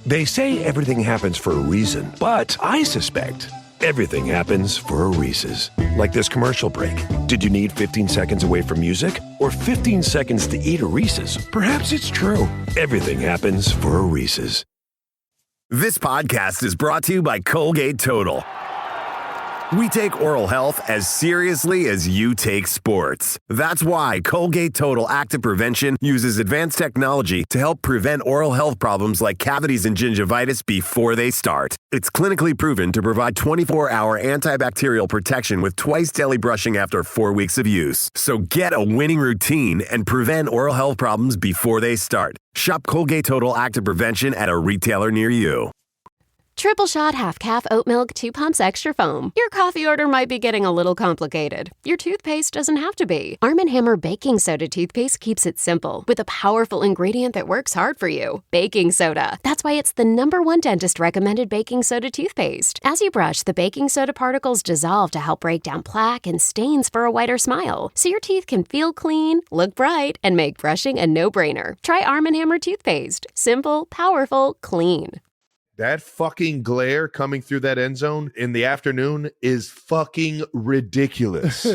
They say everything happens for a reason, but I suspect everything happens for a Reese's. Like this commercial break. Did you need 15 seconds away from music or 15 seconds to eat a Reese's? Perhaps it's true. Everything happens for a Reese's. This podcast is brought to you by Colgate Total. We take oral health as seriously as you take sports. That's why Colgate Total Active Prevention uses advanced technology to help prevent oral health problems like cavities and gingivitis before they start. It's clinically proven to provide 24-hour antibacterial protection with twice daily brushing after 4 weeks of use. So get a winning routine and prevent oral health problems before they start. Shop Colgate Total Active Prevention at a retailer near you. Triple shot half calf oat milk 2 pumps extra foam. Your coffee order might be getting a little complicated. Your toothpaste doesn't have to be. Arm & Hammer baking soda toothpaste keeps it simple with a powerful ingredient that works hard for you. Baking soda. That's why it's the #1 dentist recommended baking soda toothpaste. As you brush, the baking soda particles dissolve to help break down plaque and stains for a whiter smile. So your teeth can feel clean, look bright, and make brushing a no-brainer. Try Arm & Hammer toothpaste. Simple, powerful, clean. That fucking glare coming through that end zone in the afternoon is fucking ridiculous.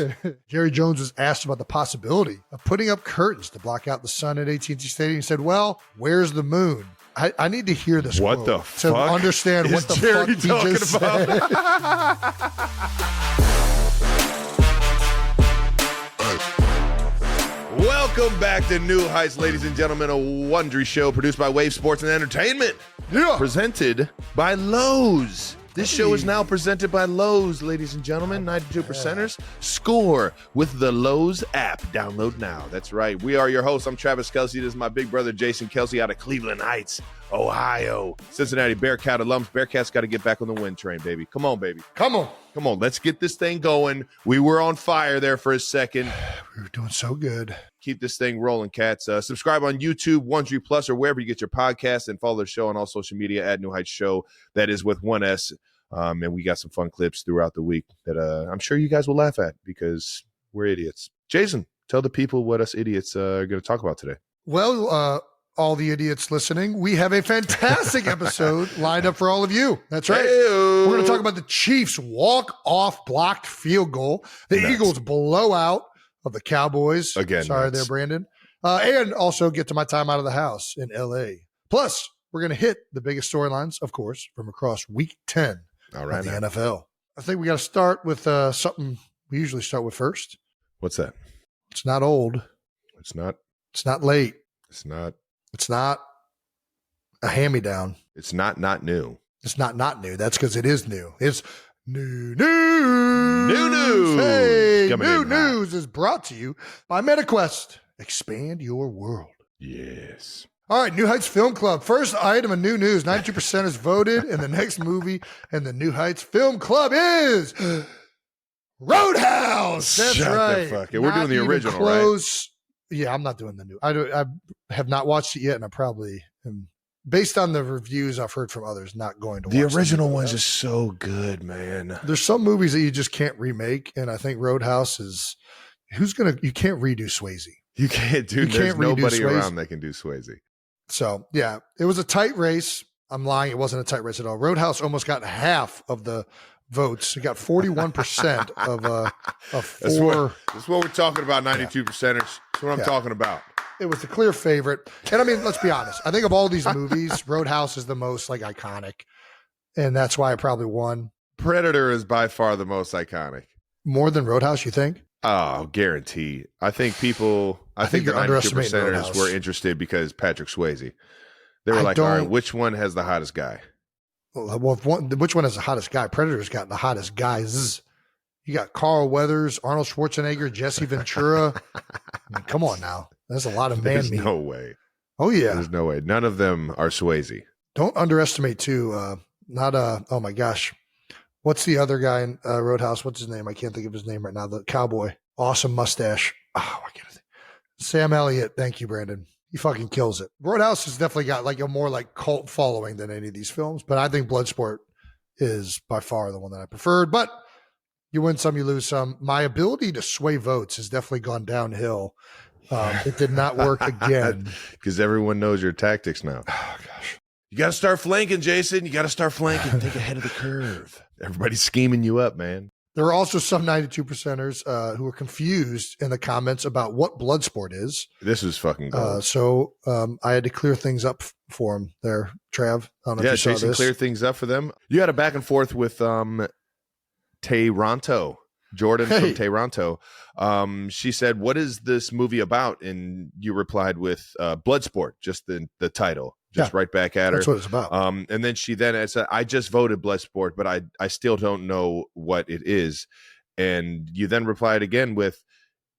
Jerry Jones was asked about the possibility of putting up curtains to block out the sun at AT&T Stadium. He said, well, where's the moon? I need to hear this What quote the to fuck understand what the Jerry fuck he just talking said. Welcome back to New Heights, ladies and gentlemen, a Wondery show produced by Wave Sports and Entertainment. Yeah. Presented by Lowe's. This show is now presented by Lowe's, ladies and gentlemen. 92%ers score with the Lowe's app. Download now. That's right. We are your hosts. I'm Travis Kelsey. This is my big brother, Jason Kelsey, out of Cleveland Heights, Ohio. Cincinnati Bearcat alums. Bearcats got to get back on the win train, baby. Come on, baby. Come on. Come on. Let's get this thing going. We were on fire there for a second. We were doing so good. Keep this thing rolling, cats. Subscribe on YouTube, Wondery Plus, or wherever you get your podcasts, and follow the show on all social media at New Heights Show. That is with 1S. And we got some fun clips throughout the week that I'm sure you guys will laugh at because we're idiots. Jason, tell the people what us idiots are going to talk about today. Well, all the idiots listening, we have a fantastic episode lined up for all of you. That's right. Hey-o. We're going to talk about the Chiefs' walk-off blocked field goal, the Nuts. Eagles' blowout of the Cowboys. Again, sorry nuts. there, Brandon. And also get to my time out of the house in L.A. Plus, we're going to hit the biggest storylines, of course, from across Week 10 All right, of the now. NFL. I think we got to start with something we usually start with first. What's that? It's not old. It's not. It's not late. It's not. It's not a hand-me-down. It's not new. It's not new. That's because it is new. It's new news. New news. Hey, Coming new in hot. news is brought to you by MetaQuest. Expand your world. Yes. All right, New Heights Film Club. First item of new news. 92% is voted, and the next movie in the New Heights Film Club is Roadhouse. That's Shut the right. fuck up. We're doing the Not even original, close. Yeah, I'm not doing the new. I have not watched it yet, and I probably am, based on the reviews I've heard from others, not going to watch The original new one's Roadhouse. just so good, man. There's some movies that you just can't remake, and I think Roadhouse is. You can't redo Swayze. You can't do. You There's can't redo nobody Swayze. around that can do Swayze. So, yeah, it was a tight race. I'm lying. It wasn't a tight race at all. Roadhouse almost got half of the votes. It got 41% of four. That's what we're talking about, 92 percenters. That's what I'm talking about. It was the clear favorite. And I mean, let's be honest. I think of all these movies, Roadhouse is the most iconic. And that's why it probably won. Predator is by far the most iconic. More than Roadhouse, you think? Oh, guaranteed. I think people, I think you're the 92 underestimating percenters Roadhouse. were interested because Patrick Swayze. They were I like, all right, don't- which one has the hottest guy? Well, which one is the hottest guy? Predator's got the hottest guys. You got Carl Weathers, Arnold Schwarzenegger, Jesse Ventura. I mean, come on now. That's a lot of man There's meat. no way. Oh, yeah. There's no way. None of them are Swayze. Don't underestimate, too. Oh, my gosh. What's the other guy in Roadhouse? What's his name? I can't think of his name right now. The cowboy. Awesome mustache. Oh, I can't think. Sam Elliott. Thank you, Brandon. He fucking kills it. Roadhouse has definitely got a more cult following than any of these films, but I think Bloodsport is by far the one that I preferred. But you win some, you lose some. My ability to sway votes has definitely gone downhill. It did not work again. Because everyone knows your tactics now. Oh, gosh. You got to start flanking, Jason. You got to start flanking. Think ahead of the curve. Everybody's scheming you up, man. There are also some 92%ers who were confused in the comments about what blood sport is. This is fucking gold. So I had to clear things up for him there, Trav. I don't know if you saw Jason this. cleared things up for them. You had a back and forth with Toronto. Jordan from Toronto. She said, "What is this movie about?" And you replied with Bloodsport, just the title. Just right back at her. That's what it's about. And then she said, "I just voted Bloodsport, but I still don't know what it is." And you then replied again with,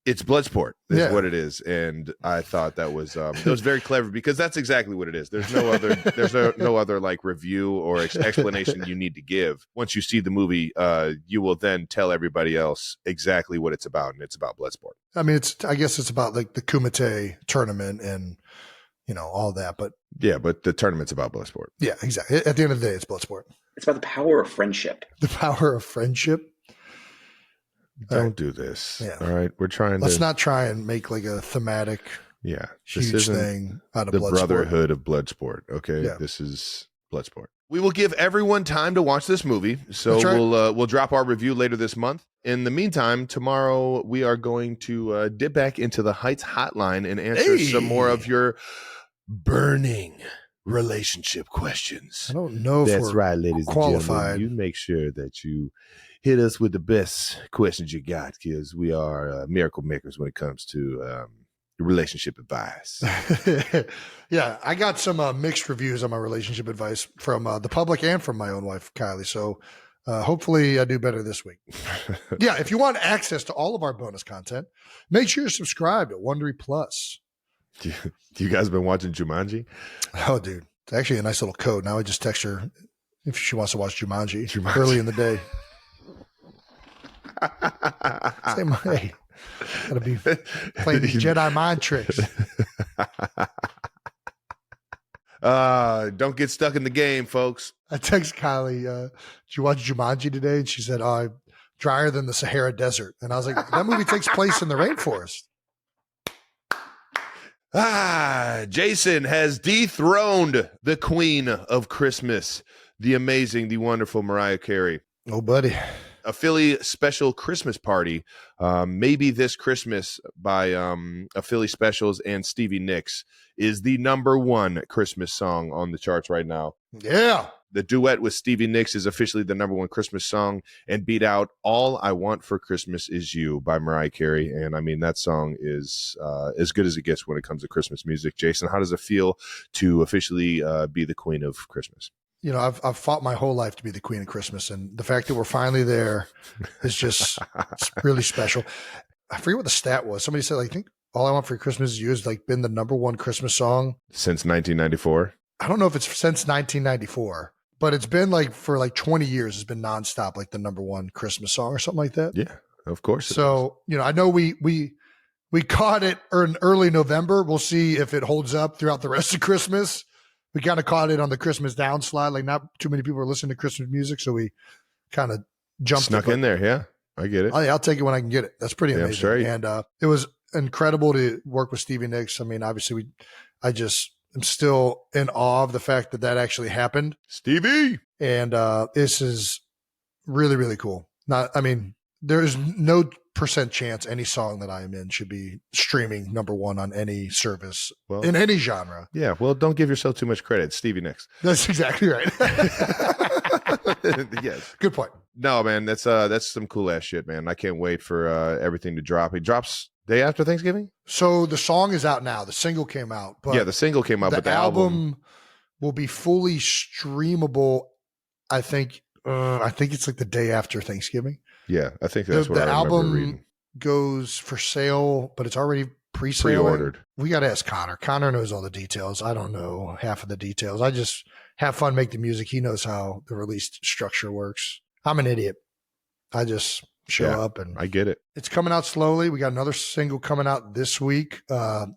"It's Bloodsport is what it is." And I thought that was very clever, because that's exactly what it is. There's no other like review or explanation you need to give. Once you see the movie, you will then tell everybody else exactly what it's about, and it's about Bloodsport. I mean, I guess it's about like the Kumite tournament and all that, but the tournament's about Bloodsport. Yeah, exactly. At the end of the day, it's Bloodsport. It's about the power of friendship. The power of friendship. Don't do this. Yeah. All right. Let's not try and make like a thematic huge thing out of the Bloodsport. brotherhood of Bloodsport. Okay. Yeah. This is Bloodsport. We will give everyone time to watch this movie. So right. we'll drop our review later this month. In the meantime, tomorrow we are going to dip back into the Heights Hotline and answer some more of your burning relationship questions. I don't know if That's we're right, ladies qualified. and gentlemen. You make sure that you hit us with the best questions you got, because we are miracle makers when it comes to relationship advice. Yeah, I got some mixed reviews on my relationship advice from the public and from my own wife, Kylie. So hopefully I do better this week. Yeah, if you want access to all of our bonus content, make sure you're subscribed at Wondery Plus. You guys been watching Jumanji? Oh, dude. It's actually a nice little code. Now I just text her if she wants to watch Jumanji. Early in the day. Same way. Gotta be playing these Jedi mind tricks. Don't get stuck in the game, folks. I text Kylie, did you watch Jumanji today? And she said, drier than the Sahara Desert. And I was like, that movie takes place in the rainforest. Jason has dethroned the Queen of Christmas, the amazing, the wonderful Mariah Carey. Oh, buddy. A Philly special Christmas party, maybe this Christmas, by a Philly Specials and Stevie Nicks, is the #1 Christmas song on the charts right now. Yeah. The duet with Stevie Nicks is officially the #1 Christmas song, and beat out All I Want for Christmas Is You by Mariah Carey. And I mean, that song is as good as it gets when it comes to Christmas music. Jason, how does it feel to officially be the Queen of Christmas? I've fought my whole life to be the Queen of Christmas, and the fact that we're finally there is just it's really special. I forget what the stat was. Somebody said, I think All I Want for Christmas Is You has like been the #1 Christmas song since 1994. I don't know if it's since 1994, but it's been like for like 20 years. It's been nonstop, like the #1 Christmas song or something like that. Yeah, of course. So I know we caught it in early November. We'll see if it holds up throughout the rest of Christmas. We kind of caught it on the Christmas downslide. Like not too many people are listening to Christmas music, so we kind of snuck in there. Yeah, I get it. I'll take it when I can get it. That's pretty amazing. I'm sure. And it was incredible to work with Stevie Nicks. I mean, obviously I just am still in awe of the fact that actually happened. Stevie. And this is really, really cool. There is no percent chance any song that I am in should be streaming #1 on any service in any genre. Yeah, well, don't give yourself too much credit. Stevie Nicks. That's exactly right. Yes. Good point. No, man, that's some cool ass shit, man. I can't wait for everything to drop. It drops day after Thanksgiving? So the song is out now. The single came out. But yeah, the single came out, but the album will be fully streamable, I think. I think it's like the day after Thanksgiving. Yeah, I think that's what the I remember album reading. Goes for sale, but it's already pre-ordered. We got to ask Connor. Connor knows all the details. I don't know half of the details. I just have fun, make the music. He knows how the release structure works. I'm an idiot. I just show up and I get it. It's coming out slowly. We got another single coming out this week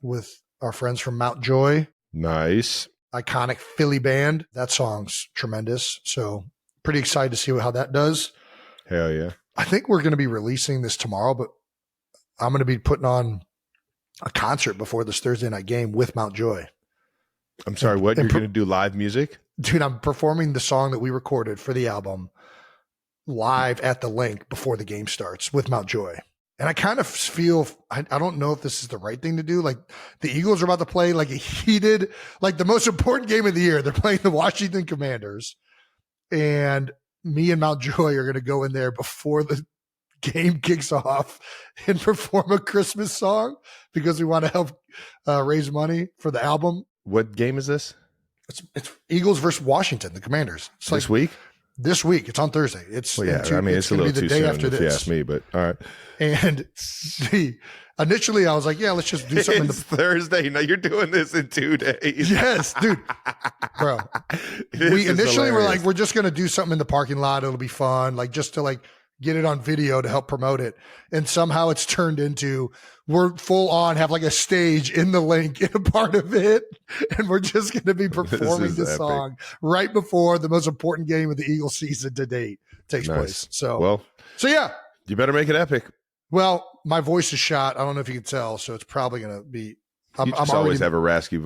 with our friends from Mount Joy. Nice. Iconic Philly band. That song's tremendous. So pretty excited to see how that does. Hell yeah. I think we're going to be releasing this tomorrow, but I'm going to be putting on a concert before this Thursday night game with Mount Joy. I'm sorry, what? You're going to do live music? dude, I'm performing the song that we recorded for the album live at the link before the game starts with Mount Joy. And I kind of feel, I don't know if this is the right thing to do. Like the Eagles are about to play like a heated, like the most important game of the year. They're playing the Washington Commanders. And me and Mount Joy are going to go in there before the game kicks off and perform a Christmas song because we want to help raise money for the album. What game is this? It's Eagles versus Washington, the Commanders. It's this week? This week. It's on Thursday. It's well, yeah. It's a little too soon if you ask me, but all right. And initially I was like, yeah, let's just do something. It's Thursday. Now you're doing this in 2 days. Yes, dude. Bro. We initially were like, we're just going to do something in the parking lot. It'll be fun. Like just to like get it on video to help promote it. And somehow it's turned into we're full on have like a stage in the link in a part of it. And we're just going to be performing this song right before the most important game of the Eagles season to date takes place. So yeah, you better make it epic. Well, my voice is shot. I don't know if you can tell. So it's probably going to be, I'm always have a raspy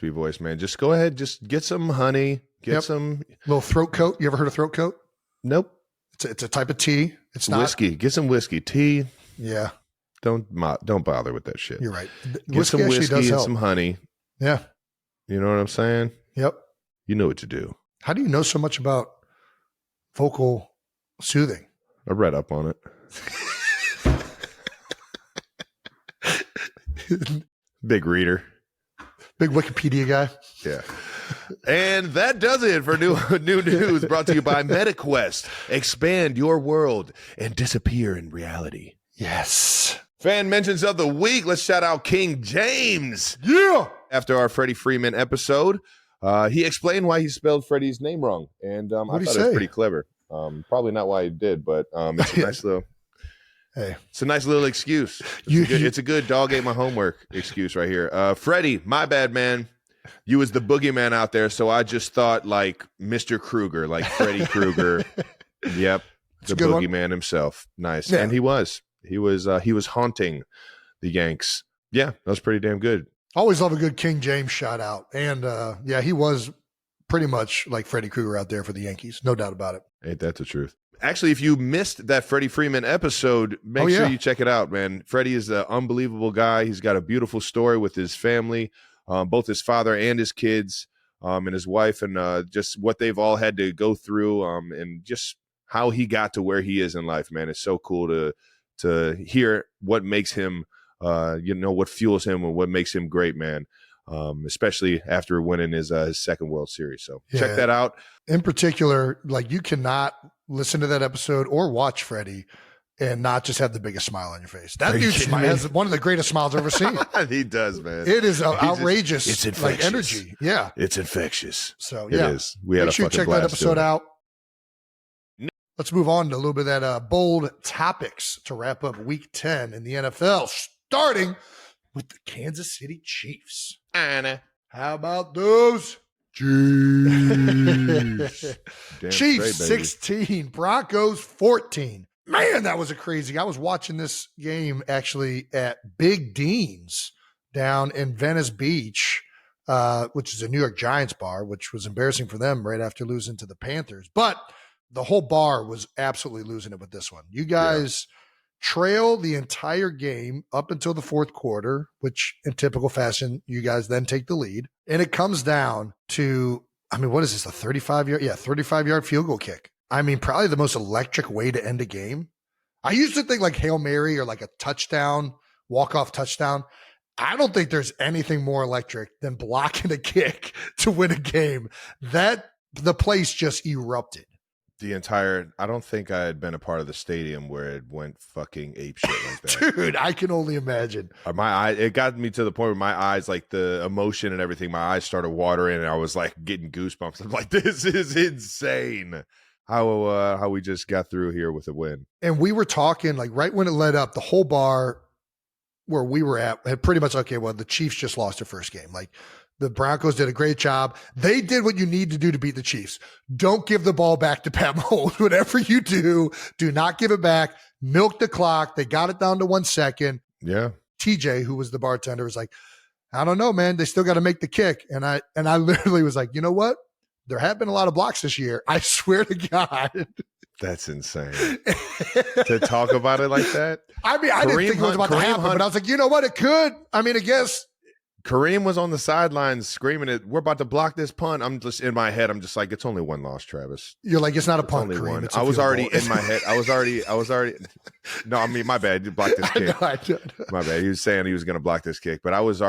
voice, man. Just go ahead. Just get some honey, get some little throat coat. You ever heard of throat coat? Nope. It's a type of tea. It's not whiskey. Get some whiskey, tea. Yeah. Don't bother with that shit. You're right. Get some whiskey and some honey. Yeah. You know what I'm saying? Yep. You know what to do. How do you know so much about vocal soothing? I read up on it. Big reader. Big Wikipedia guy. Yeah. And that does it for new news brought to you by MetaQuest. Expand your world and disappear in reality. Yes. Fan mentions of the week. Let's shout out King James. Yeah. After our Freddie Freeman episode, he explained why he spelled Freddie's name wrong. And I thought it was pretty clever. Probably not why he did, but it's a nice little... Hey, it's a nice little excuse. It's a good dog ate my homework excuse right here. Freddie, my bad, man. You was the boogeyman out there, so I just thought like Mr. Krueger, like Freddy Krueger. Yep, the boogeyman himself. Nice, yeah. And he was haunting the Yanks. Yeah, that was pretty damn good. Always love a good King James shout out, and yeah, he was pretty much like Freddy Krueger out there for the Yankees, no doubt about it. Ain't that the truth? Actually, if you missed that Freddie Freeman episode, make sure you check it out, man. Freddie is an unbelievable guy. He's got a beautiful story with his family, both his father and his kids, and his wife, and just what they've all had to go through, and just how he got to where he is in life, man. It's so cool to hear what makes him, what fuels him and what makes him great, man. Especially after winning his second World Series. So check that out. In particular, like you cannot listen to that episode or watch Freddie and not just have the biggest smile on your face. That dude has one of the greatest smiles I've ever seen. He does, man. It is outrageous. It's infectious. Like energy. Yeah. It's infectious. So yeah. It is. We had Make sure you check that episode out. Let's move on to a little bit of that bold topics to wrap up week 10 in the NFL, starting with the Kansas City Chiefs. Anna. How about those? Chiefs. Chiefs 16, Broncos 14. Man, that was a crazy. I was watching this game actually at Big Dean's down in Venice Beach, which is a New York Giants bar, which was embarrassing for them right after losing to the Panthers. But the whole bar was absolutely losing it with this one. You guys trail the entire game up until the fourth quarter, which in typical fashion, you guys then take the lead. And it comes down to, I mean, what is this, a 35-yard? Yeah, 35-yard field goal kick. I mean, probably the most electric way to end a game. I used to think like Hail Mary or like a touchdown, walk-off touchdown. I don't think there's anything more electric than blocking a kick to win a game. The place just erupted. I don't think I had been a part of the stadium where it went fucking apeshit like that. Dude, I can only imagine. It got me to the point where my eyes, like the emotion and everything, my eyes started watering and I was like getting goosebumps. I'm like, this is insane. How we just got through here with a win. And we were talking like right when it led up, the whole bar where we were at had pretty much, okay, well, the Chiefs just lost their first game. Like the Broncos did a great job. They did what you need to do to beat the Chiefs. Don't give the ball back to Pat Mahomes. Whatever you do not give it back. Milk the clock. They got it down to 1 second. Yeah. TJ, who was the bartender, was like, I don't know, man. They still got to make the kick. And I literally was like, you know what? there have been a lot of blocks this year. I swear to God. That's insane. To talk about it like that. I mean, I didn't think it was about to happen, but I was like, you know what? It could. I mean, I guess. Kareem was on the sidelines screaming it. We're about to block this punt. I'm just in my head. I'm just like, it's only one loss, Travis. You're like, it's not a punt, only Kareem. one. It's a I was field already goal. in my head. I was already. No, I mean, my bad. You blocked this kick. I know. My bad. He was saying he was going to block this kick, but I was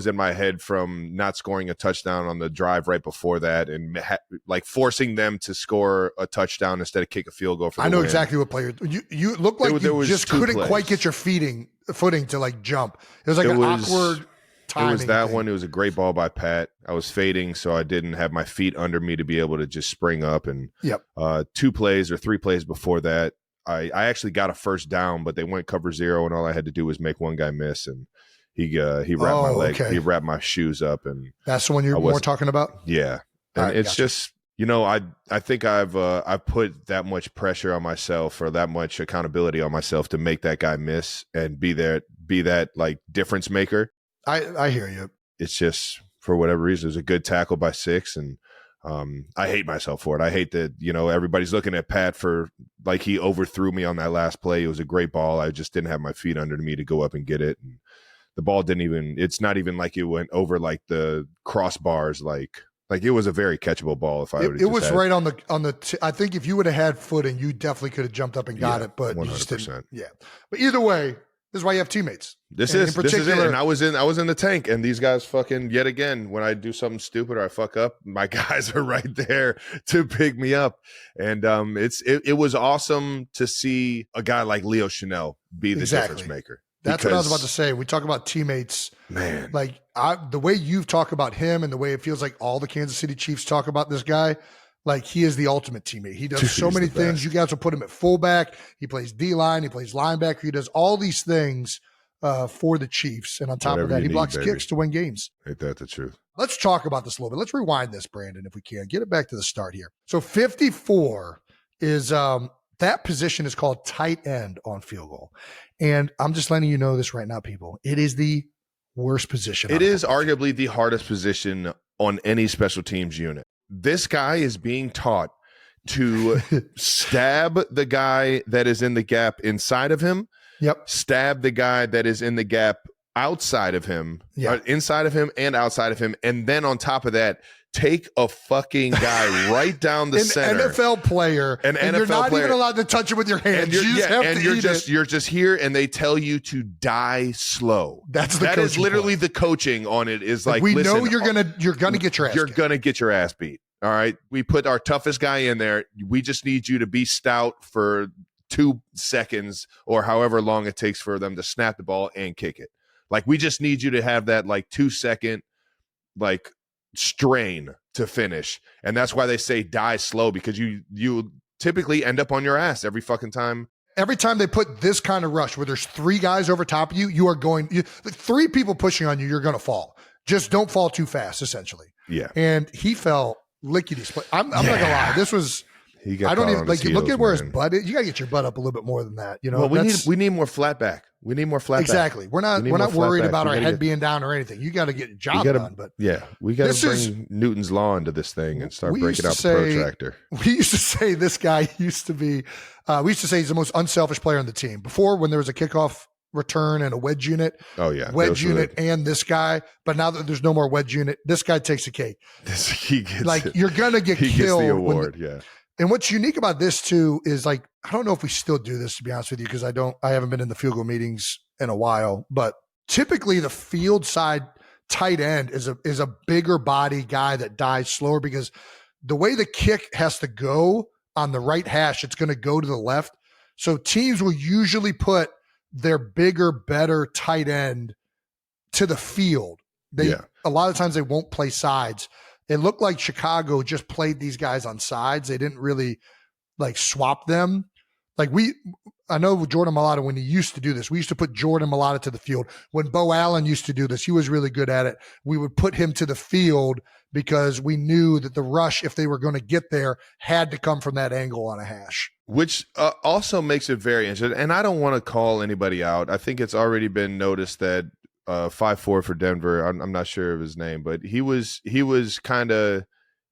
in my head from not scoring a touchdown on the drive right before that, and like forcing them to score a touchdown instead of kick a field goal for the I know win. exactly what player. You look like you just couldn't quite get your footing to like jump. It was like awkward. It was that thing. one. It was a great ball by Pat. I was fading, so I didn't have my feet under me to be able to just spring up. And 2 plays or 3 plays before that, I actually got a first down, but they went cover 0, and all I had to do was make one guy miss, and he wrapped my leg. Okay. He wrapped my shoes up, and that's the one you're more talking about. Yeah, and right, it's gotcha. just I think I've put that much pressure on myself or that much accountability on myself to make that guy miss and be that like difference maker. I hear you. It's just for whatever reason, it was a good tackle by 6, and I hate myself for it. I hate that everybody's looking at Pat for like he overthrew me on that last play. It was a great ball. I just didn't have my feet under me to go up and get it, and the ball didn't even. It's not even like it went over like the crossbars. Like it was a very catchable ball. If I it was right on the. I think if you would have had footing, you definitely could have jumped up and got it. But 100%. You just didn't. Yeah, but either way. This is why you have teammates. This is it. And I was in the tank, and these guys fucking yet again. When I do something stupid or I fuck up, my guys are right there to pick me up. And it was awesome to see a guy like Leo Chenal be the difference maker. That's what I was about to say. We talk about teammates, man. Like the way you've talked about him, and the way it feels like all the Kansas City Chiefs talk about this guy. Like he is the ultimate teammate. He does so many things. You guys will put him at fullback. He plays D-line. He plays linebacker. He does all these things for the Chiefs. And on top of that, he blocks kicks to win games. Ain't that the truth? Let's talk about this a little bit. Let's rewind this, Brandon, if we can. Get it back to the start here. So 54 is that position is called tight end on field goal. And I'm just letting you know this right now, people. It is the worst position. It is arguably the hardest position on any special teams unit. This guy is being taught to stab the guy that is in the gap inside of him. Yep. Stab the guy that is in the gap outside of him, inside of him and outside of him. And then on top of that, take a fucking guy right down the center. NFL player. And you're not even allowed to touch him with your hands. You're just here, and they tell you to die slow. That is literally the coaching on it. Is like, we listen, know you're gonna get your ass. You're gonna get your ass beat. All right. We put our toughest guy in there. We just need you to be stout for 2 seconds or however long it takes for them to snap the ball and kick it. Like, we just need you to have that like 2-second like strain to finish. And that's why they say die slow, because you typically end up on your ass every fucking time. Every time they put this kind of rush where there's 3 guys over top of you, you are going 3 people pushing on you, you're going to fall. Just don't fall too fast, essentially. Yeah. And he fell lickety split. I'm not gonna lie. This was. He got I don't even like. Heels, look at where his butt is. You gotta get your butt up a little bit more than that. Well, we need more flat back. We need more flat exactly. back. We're not worried about our head being down or anything. You got to get your job done. But we got to bring Newton's law into this thing and start breaking out the protractor. We used to say this guy used to be. We used to say he's the most unselfish player on the team. Before, when there was a kickoff return and a wedge unit. Oh yeah, wedge unit and this guy. But now that there's no more wedge unit, this guy takes the cake. You're gonna get killed. He gets the award. And what's unique about this too is like, I don't know if we still do this, to be honest with you, because I haven't been in the field goal meetings in a while, but typically the field side tight end is a bigger body guy that dies slower, because the way the kick has to go on the right hash, it's going to go to the left. So teams will usually put their bigger, better tight end to the field. A lot of times they won't play sides. It looked like Chicago just played these guys on sides. They didn't really like swap them. Like I know Jordan Mailata, when he used to do this, we used to put Jordan Mailata to the field. When Bo Allen used to do this, he was really good at it. We would put him to the field because we knew that the rush, if they were going to get there, had to come from that angle on a hash. Which also makes it very interesting. And I don't want to call anybody out. I think it's already been noticed that 5-4 for Denver. I'm not sure of his name, but he was kind of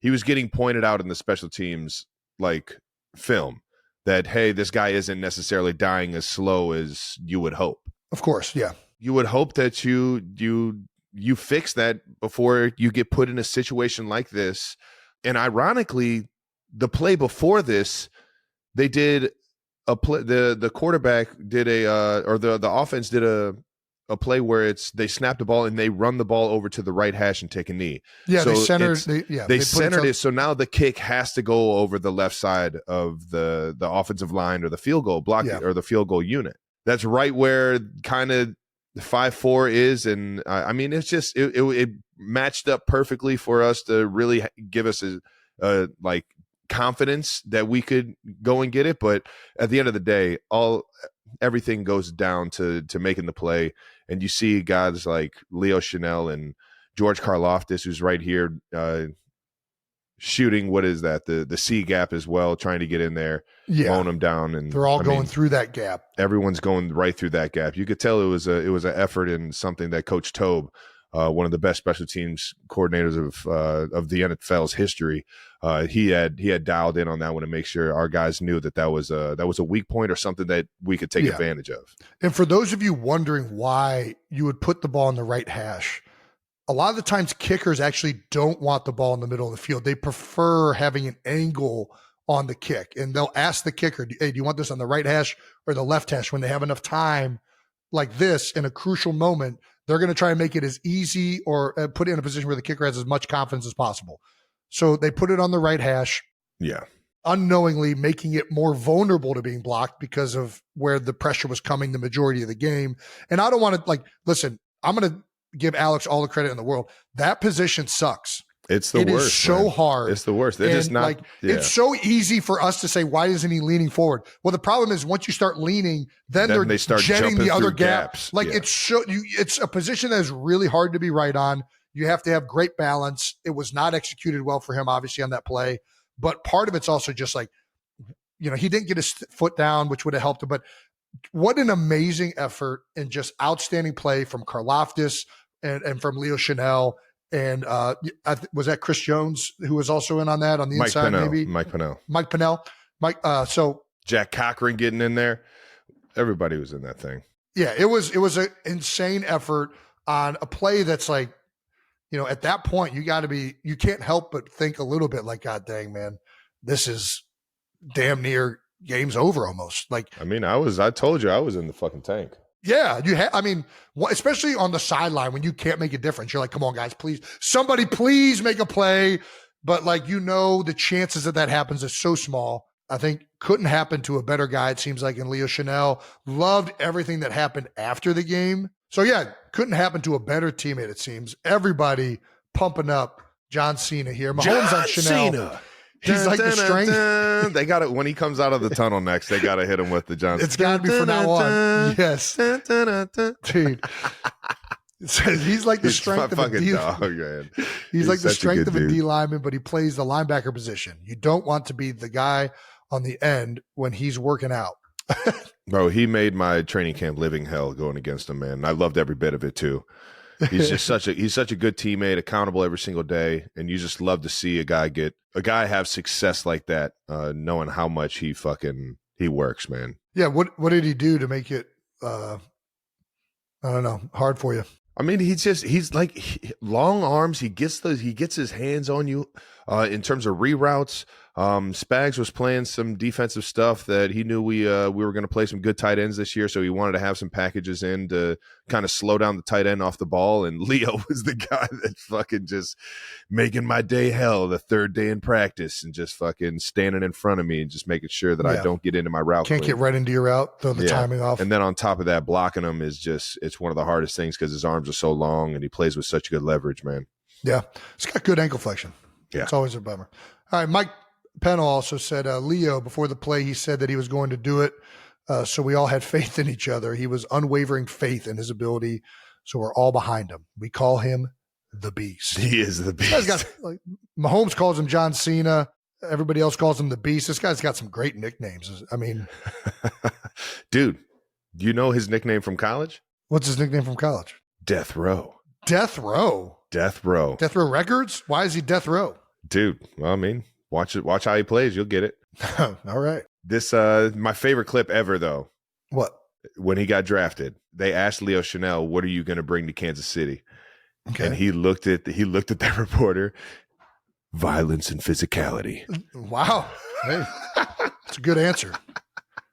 he was getting pointed out in the special teams like film that, hey, this guy isn't necessarily dying as slow as you would hope. Of course, yeah. You would hope that you fix that before you get put in a situation like this. And ironically, the play before this, they did a play. The quarterback did or the offense did a play where they snapped the ball and they run the ball over to the right hash and take a knee. Yeah, so they centered. They centered it. So now the kick has to go over the left side of the offensive line or the field goal block or the field goal unit. That's right where kind of the 5-4 is. And I mean, it's just, it matched up perfectly for us to really give us a like confidence that we could go and get it. But at the end of the day, everything goes down to making the play. And you see guys like Leo Chenal and George Karlaftis, who's right here shooting, what is that, the C gap as well, trying to get in there, mowing them down. And they're all going through that gap. Everyone's going right through that gap. You could tell it was an effort and something that Coach Tobe, one of the best special teams coordinators of the NFL's history, he had dialed in on that one to make sure our guys knew that was a weak point or something that we could take advantage of. And for those of you wondering why you would put the ball in the right hash, a lot of the times kickers actually don't want the ball in the middle of the field. They prefer having an angle on the kick, and they'll ask the kicker, hey, do you want this on the right hash or the left hash? When they have enough time like this in a crucial moment, they're going to try and make it as easy or put it in a position where the kicker has as much confidence as possible. So they put it on the right hash. Yeah. Unknowingly making it more vulnerable to being blocked because of where the pressure was coming the majority of the game. And I don't want to listen, I'm going to give Alex all the credit in the world. That position sucks. It's the worst. It is so hard. It's the worst. It's not it's so easy for us to say, why isn't he leaning forward? Well, the problem is once you start leaning, then they start jetting the other gaps. It's a position that is really hard to be right on. You have to have great balance. It was not executed well for him, obviously, on that play. But part of it's also just he didn't get his foot down, which would have helped him. But what an amazing effort and just outstanding play from Karlaftis and from Leo Chenal. And was that Chris Jones who was also in on that on the inside? Maybe Mike Pennell. So Jack Cochran getting in there. Everybody was in that thing. Yeah, it was an insane effort on a play that's at that point you can't help but think a little bit like, God dang, man, this is damn near game's over almost. I told you I was in the fucking tank. Yeah, especially on the sideline when you can't make a difference. You're like, come on, guys, please. Somebody please make a play. But the chances that happens is so small. I think couldn't happen to a better guy, it seems like, in Leo Chenal. Loved everything that happened after the game. So, yeah, couldn't happen to a better teammate, it seems. Everybody pumping up John Cena here. Mahomes on Chenal. Cena. He's like the strength. They got it when he comes out of the tunnel next. They got to hit him with the Johnson. It's got to be from now on. Yes, dude. He's like the strength of a D. Dog, man. He's like the strength of a D lineman, but he plays the linebacker position. You don't want to be the guy on the end when he's working out. Bro, he made my training camp living hell going against him, man. I loved every bit of it too. He's just such a good teammate, accountable every single day, and you just love to see a guy have success like that, knowing how much he works, man. Yeah, what did he do to make it I don't know, hard for you? I mean, he's like long arms. He gets his hands on you in terms of reroutes. Spags was playing some defensive stuff that he knew we were going to play some good tight ends this year, so he wanted to have some packages in to kind of slow down the tight end off the ball. And Leo was the guy that fucking just making my day hell the third day in practice and just fucking standing in front of me and just making sure that I don't get into my route. Can't get right into your route, throw the timing off. And then on top of that, blocking him is it's one of the hardest things because his arms are so long and he plays with such good leverage, man. Yeah, he's got good ankle flexion. Yeah, it's always a bummer. All right, Mike Pennell also said, Leo, before the play, he said that he was going to do it. So we all had faith in each other. He was unwavering faith in his ability. So we're all behind him. We call him the Beast. He is the Beast. Mahomes calls him John Cena. Everybody else calls him the Beast. This guy's got some great nicknames. I mean, dude, do you know his nickname from college? What's his nickname from college? Death Row. Death Row. Death Row. Death Row Records? Why is he Death Row? Dude, well, I mean, watch how he plays. You'll get it. All right. This my favorite clip ever, though. What? When he got drafted, they asked Leo Chenal, "What are you going to bring to Kansas City?" Okay. And he looked at that reporter. Violence and physicality. Wow. Hey, that's a good answer.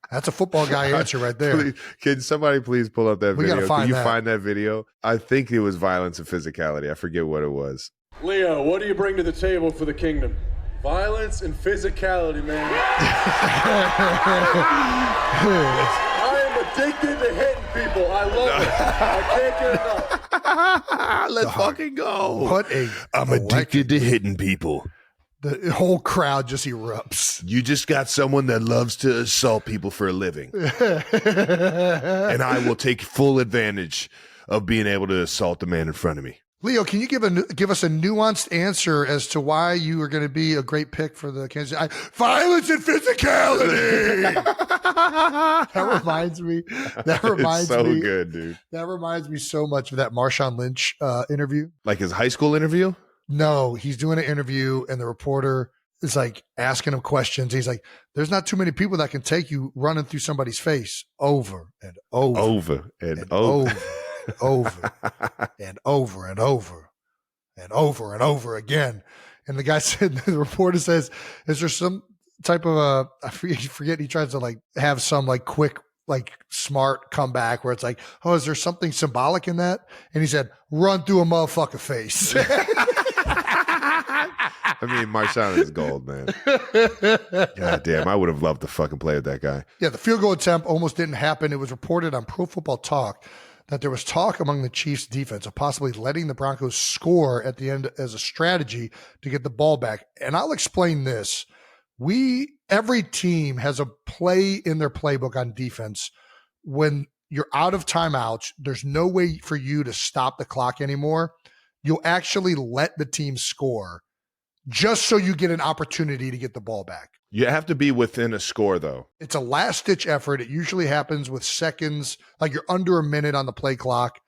That's a football guy answer right there. Please, can somebody please pull up that We video? gotta find Can you that. find that video? I think it was violence and physicality. I forget what it was. Leo, what do you bring to the table for the kingdom? Violence and physicality, man. I am addicted to hitting people. I love it. I can't get enough. Let's fucking go. I'm addicted to hitting people. The whole crowd just erupts. You just got someone that loves to assault people for a living. And I will take full advantage of being able to assault the man in front of me. Leo, can you give us a nuanced answer as to why you are going to be a great pick for the Kansas City? Violence and physicality. That reminds me. It's so good, dude. That reminds me so much of that Marshawn Lynch interview. Like his high school interview? No, he's doing an interview and the reporter is like asking him questions. He's like, there's not too many people that can take you running through somebody's face over and over. Over and over and over and over and over and over again. And the guy said, the reporter says, is there some type of I forget, he tries to like have some like quick, like smart comeback where it's like, oh, is there something symbolic in that? And he said, run through a motherfucker face. I mean, Marshawn is gold, man. God damn, I would have loved to fucking play with that guy. Yeah, the field goal attempt almost didn't happen. It was reported on Pro Football Talk that there was talk among the Chiefs defense of possibly letting the Broncos score at the end as a strategy to get the ball back. And I'll explain this. Every team has a play in their playbook on defense. When you're out of timeouts, there's no way for you to stop the clock anymore. You'll actually let the team score just so you get an opportunity to get the ball back. You have to be within a score, though. It's a last-ditch effort. It usually happens with seconds, like you're under a minute on the play clock,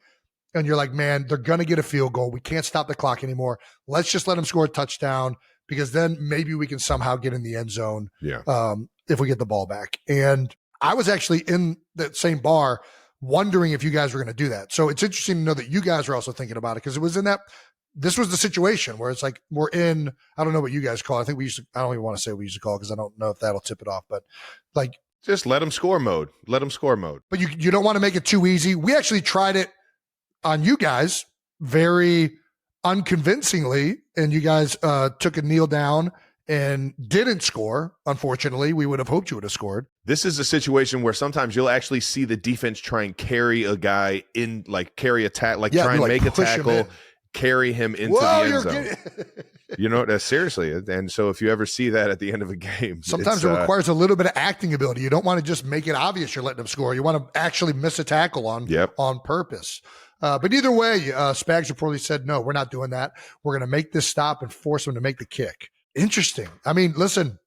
and you're like, man, they're going to get a field goal. We can't stop the clock anymore. Let's just let them score a touchdown because then maybe we can somehow get in the end zone if we get the ball back. And I was actually in that same bar wondering if you guys were going to do that. So it's interesting to know that you guys are also thinking about it because it was in that – this was the situation where it's like we're in, I don't know what you guys call it. I think I don't even want to say what we used to call it because I don't know if that'll tip it off, but like. Just let them score mode. Let them score mode. But you don't want to make it too easy. We actually tried it on you guys very unconvincingly, and you guys took a kneel down and didn't score. Unfortunately, we would have hoped you would have scored. This is a situation where sometimes you'll actually see the defense try and carry a guy in, like carry a tackle, try and make a tackle, carry him into the end zone. You know, that's seriously. And so if you ever see that at the end of a game, sometimes it requires a little bit of acting ability. You don't want to just make it obvious you're letting them score. You want to actually miss a tackle on purpose. But either way, Spags reportedly said, no, we're not doing that. We're going to make this stop and force them to make the kick. Interesting. I mean, listen.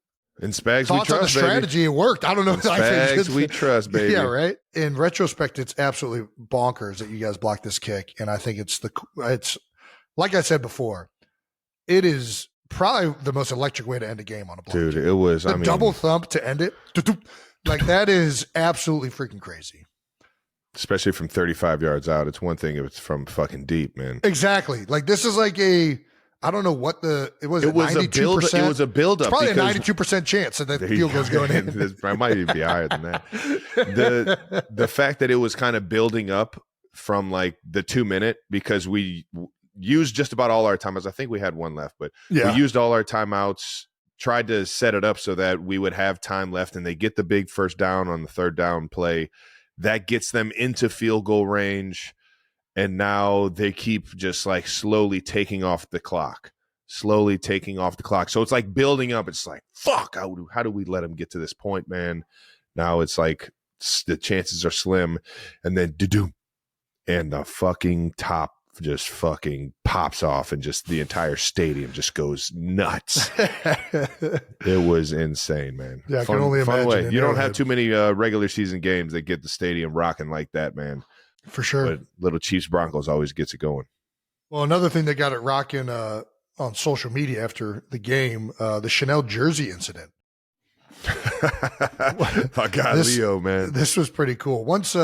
In Spags, thoughts we trust, on the strategy, baby. It worked. I don't know. In Spags, we trust, baby. Yeah, right. In retrospect, it's absolutely bonkers that you guys blocked this kick, and I think it's like I said before, it is probably the most electric way to end a game on a block. Dude, it was. The double thump to end it, like that is absolutely freaking crazy. Especially from 35 yards out. It's one thing if it's from fucking deep, man. Exactly. Like this is like I don't know what it was. It was 92%. It was a build-up. It's probably a 92% chance that the field goal's going in. It might even be higher than that. The fact that it was kind of building up from like the 2 minute, because we used just about all our timeouts. I think we had one left, but we used all our timeouts, tried to set it up so that we would have time left, and they get the big first down on the third down play. That gets them into field goal range. And now they keep just like slowly taking off the clock. So it's like building up. It's like, fuck, how do we let them get to this point, man? Now it's like the chances are slim. And then do-doom. And the fucking top just fucking pops off and just the entire stadium just goes nuts. It was insane, man. Yeah, I can only imagine. You don't have too many regular season games that get the stadium rocking like that, man. For sure. But little Chiefs Broncos always gets it going. Well, another thing that got it rocking on social media after the game, the Chanel jersey incident. My God, Leo, man. This was pretty cool. Once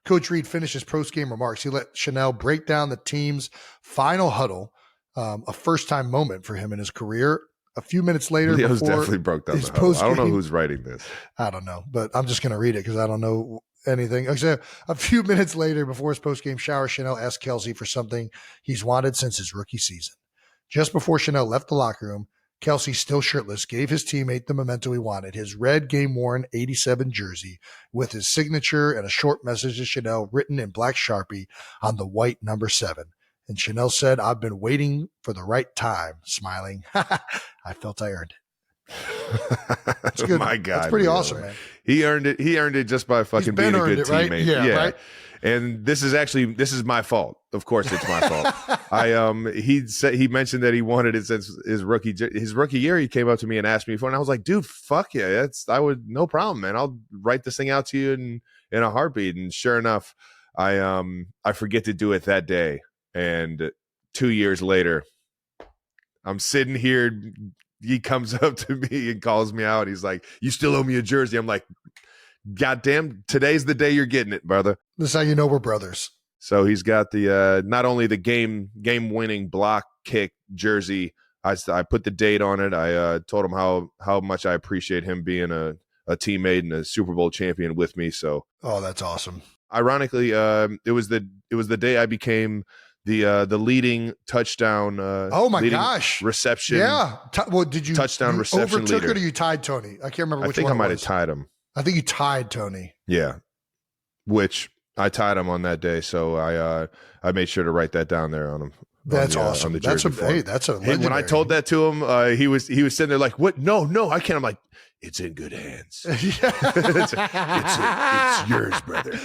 Coach Reed finished his post-game remarks, he let Chanel break down the team's final huddle, a first-time moment for him in his career. A few minutes later, Leo's definitely broke down the huddle. I don't know who's writing this. I don't know, but I'm just going to read it because I don't know anything. So a few minutes later, before his post-game shower, Chanel asked Kelsey for something he's wanted since his rookie season. Just before Chanel left the locker room, Kelsey, still shirtless, gave his teammate the memento he wanted, his red game-worn 87 jersey with his signature and a short message to Chanel written in black Sharpie on the white number 7. And Chanel said, "I've been waiting for the right time," smiling. I felt I earned it. That's good. My God. That's pretty Leo, awesome, man. He earned it. He earned it just by fucking being a good teammate. Right? Yeah, right? And this is my fault. Of course it's my fault. He mentioned that he wanted it since his rookie year. He came up to me and asked me for it. And I was like, dude, fuck yeah. No problem, man. I'll write this thing out to you in a heartbeat. And sure enough, I forget to do it that day. And 2 years later, I'm sitting here. He comes up to me and calls me out. He's like, "You still owe me a jersey." I'm like, "Goddamn, today's the day you're getting it, brother." This is how you know we're brothers. So he's got the not only the game-winning block kick jersey. I put the date on it. I told him how much I appreciate him being a teammate and a Super Bowl champion with me. So, oh, that's awesome. Ironically, it was the day I became the leading touchdown. Gosh, reception. Yeah. Well, did you touchdown reception overtook leader? It or you tied Tony? I can't remember which one. I think I might have tied him. I think you tied Tony. Yeah, which I tied him on that day, so I made sure to write that down there on him. That's awesome. On the jersey that's a legendary. When I told that to him, he was sitting there like, "What? No, I can't." I'm like, "It's in good hands. it's yours, brother."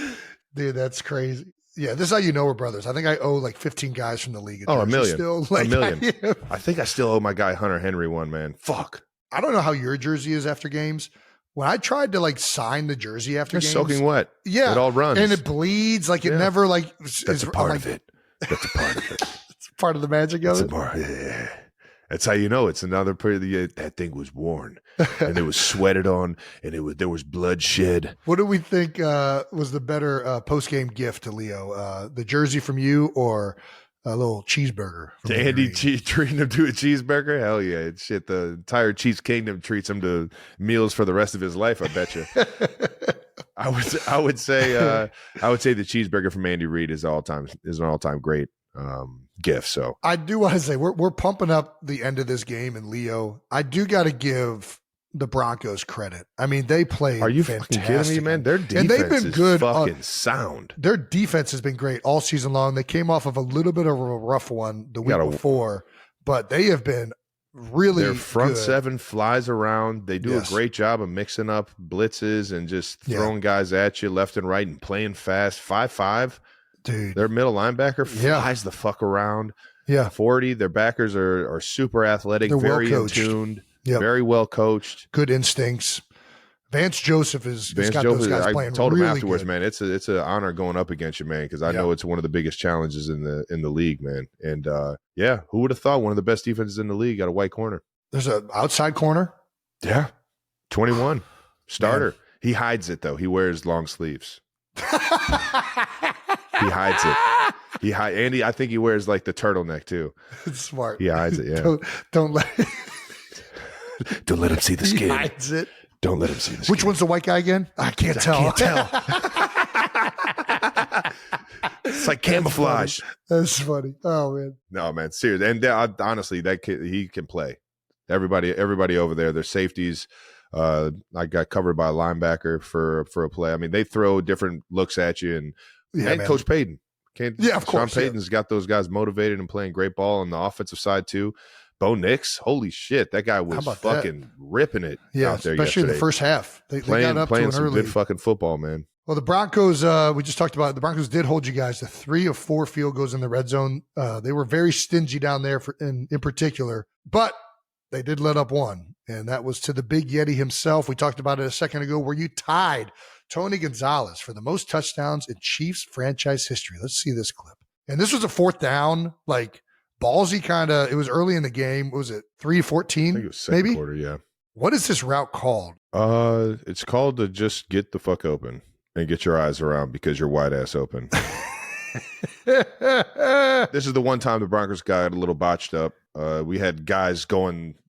Dude, that's crazy. Yeah, this is how you know we're brothers. I think I owe like 15 guys from the league. A million. Still, a million. I think I still owe my guy Hunter Henry one, man. Fuck. I don't know how your jersey is after games. When I tried to like sign the jersey after games, soaking wet. Yeah, it all runs and it bleeds. Like it never like. That's a part of it. That's a part of it. It's part of the magic of it. Yeah. That's how you know it's another part of the that thing was worn and it was sweated on and there was bloodshed. What do we think was the better post game gift to Leo? The jersey from you or a little cheeseburger? From Andy treating him to a cheeseburger? Hell yeah! Shit, the entire Chiefs Kingdom treats him to meals for the rest of his life. I bet you. I would say the cheeseburger from Andy Reid is an all time great gift. So I do want to say we're pumping up the end of this game, and Leo, I do got to give the Broncos credit. I mean, they played. Are you fantastic. fucking kidding me, man? Their defense they've been is good, fucking sound. Their defense has been great all season long. They came off of a little bit of a rough one the week before, but they have been really their front good. Seven flies around. They do a great job of mixing up blitzes and just throwing guys at you left and right and playing fast. 5'5". Dude, their middle linebacker flies the fuck around. Yeah, 40. Their backers are super athletic, they're very in tuned, very well coached, good instincts. Vance Joseph has got those guys playing. I told really him afterwards, good. man, it's an honor going up against you, man, because I know it's one of the biggest challenges in the league, man. And who would have thought one of the best defenses in the league got a white corner? There's an outside corner. Yeah, 21 starter. Man. He hides it though. He wears long sleeves. He hides it. Andy, I think he wears like the turtleneck too. It's smart. He hides it. Yeah. Don't let don't let him see the skin. He hides it. Don't let him see the skin. Which one's the white guy again? I can't tell. It's like camouflage. That's funny. Oh man. No man, serious. And honestly, that kid, he can play. Everybody over there, their safeties. I got covered by a linebacker for a play. I mean, they throw different looks at you, and Coach Payton. Of course. Sean Payton's got those guys motivated and playing great ball on the offensive side too. Bo Nix, holy shit, that guy was fucking ripping it out there. Especially in the first half. They got up playing to some an early. good fucking football, man. Well, the Broncos, we just talked about it. The Broncos did hold you guys to 3 of 4 field goals in the red zone. They were very stingy down there in particular, but they did let up one, and that was to the Big Yeti himself. We talked about it a second ago, where you tied Tony Gonzalez for the most touchdowns in Chiefs franchise history. Let's see this clip. And this was a 4th down, like ballsy kind of, it was early in the game. What was it 3-14? I think it was second maybe? quarter, yeah. What is this route called? It's called to just get the fuck open and get your eyes around because you're wide ass open. This is the one time the Broncos got a little botched up. We had guys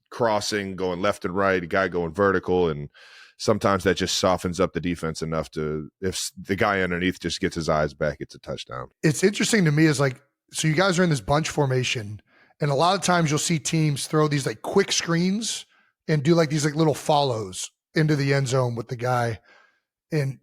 crossing, going left and right, a guy going vertical, and sometimes that just softens up the defense enough to, if the guy underneath just gets his eyes back, it's a touchdown. It's interesting to me is like, so you guys are in this bunch formation, and a lot of times you'll see teams throw these like quick screens and do like these like little follows into the end zone with the guy.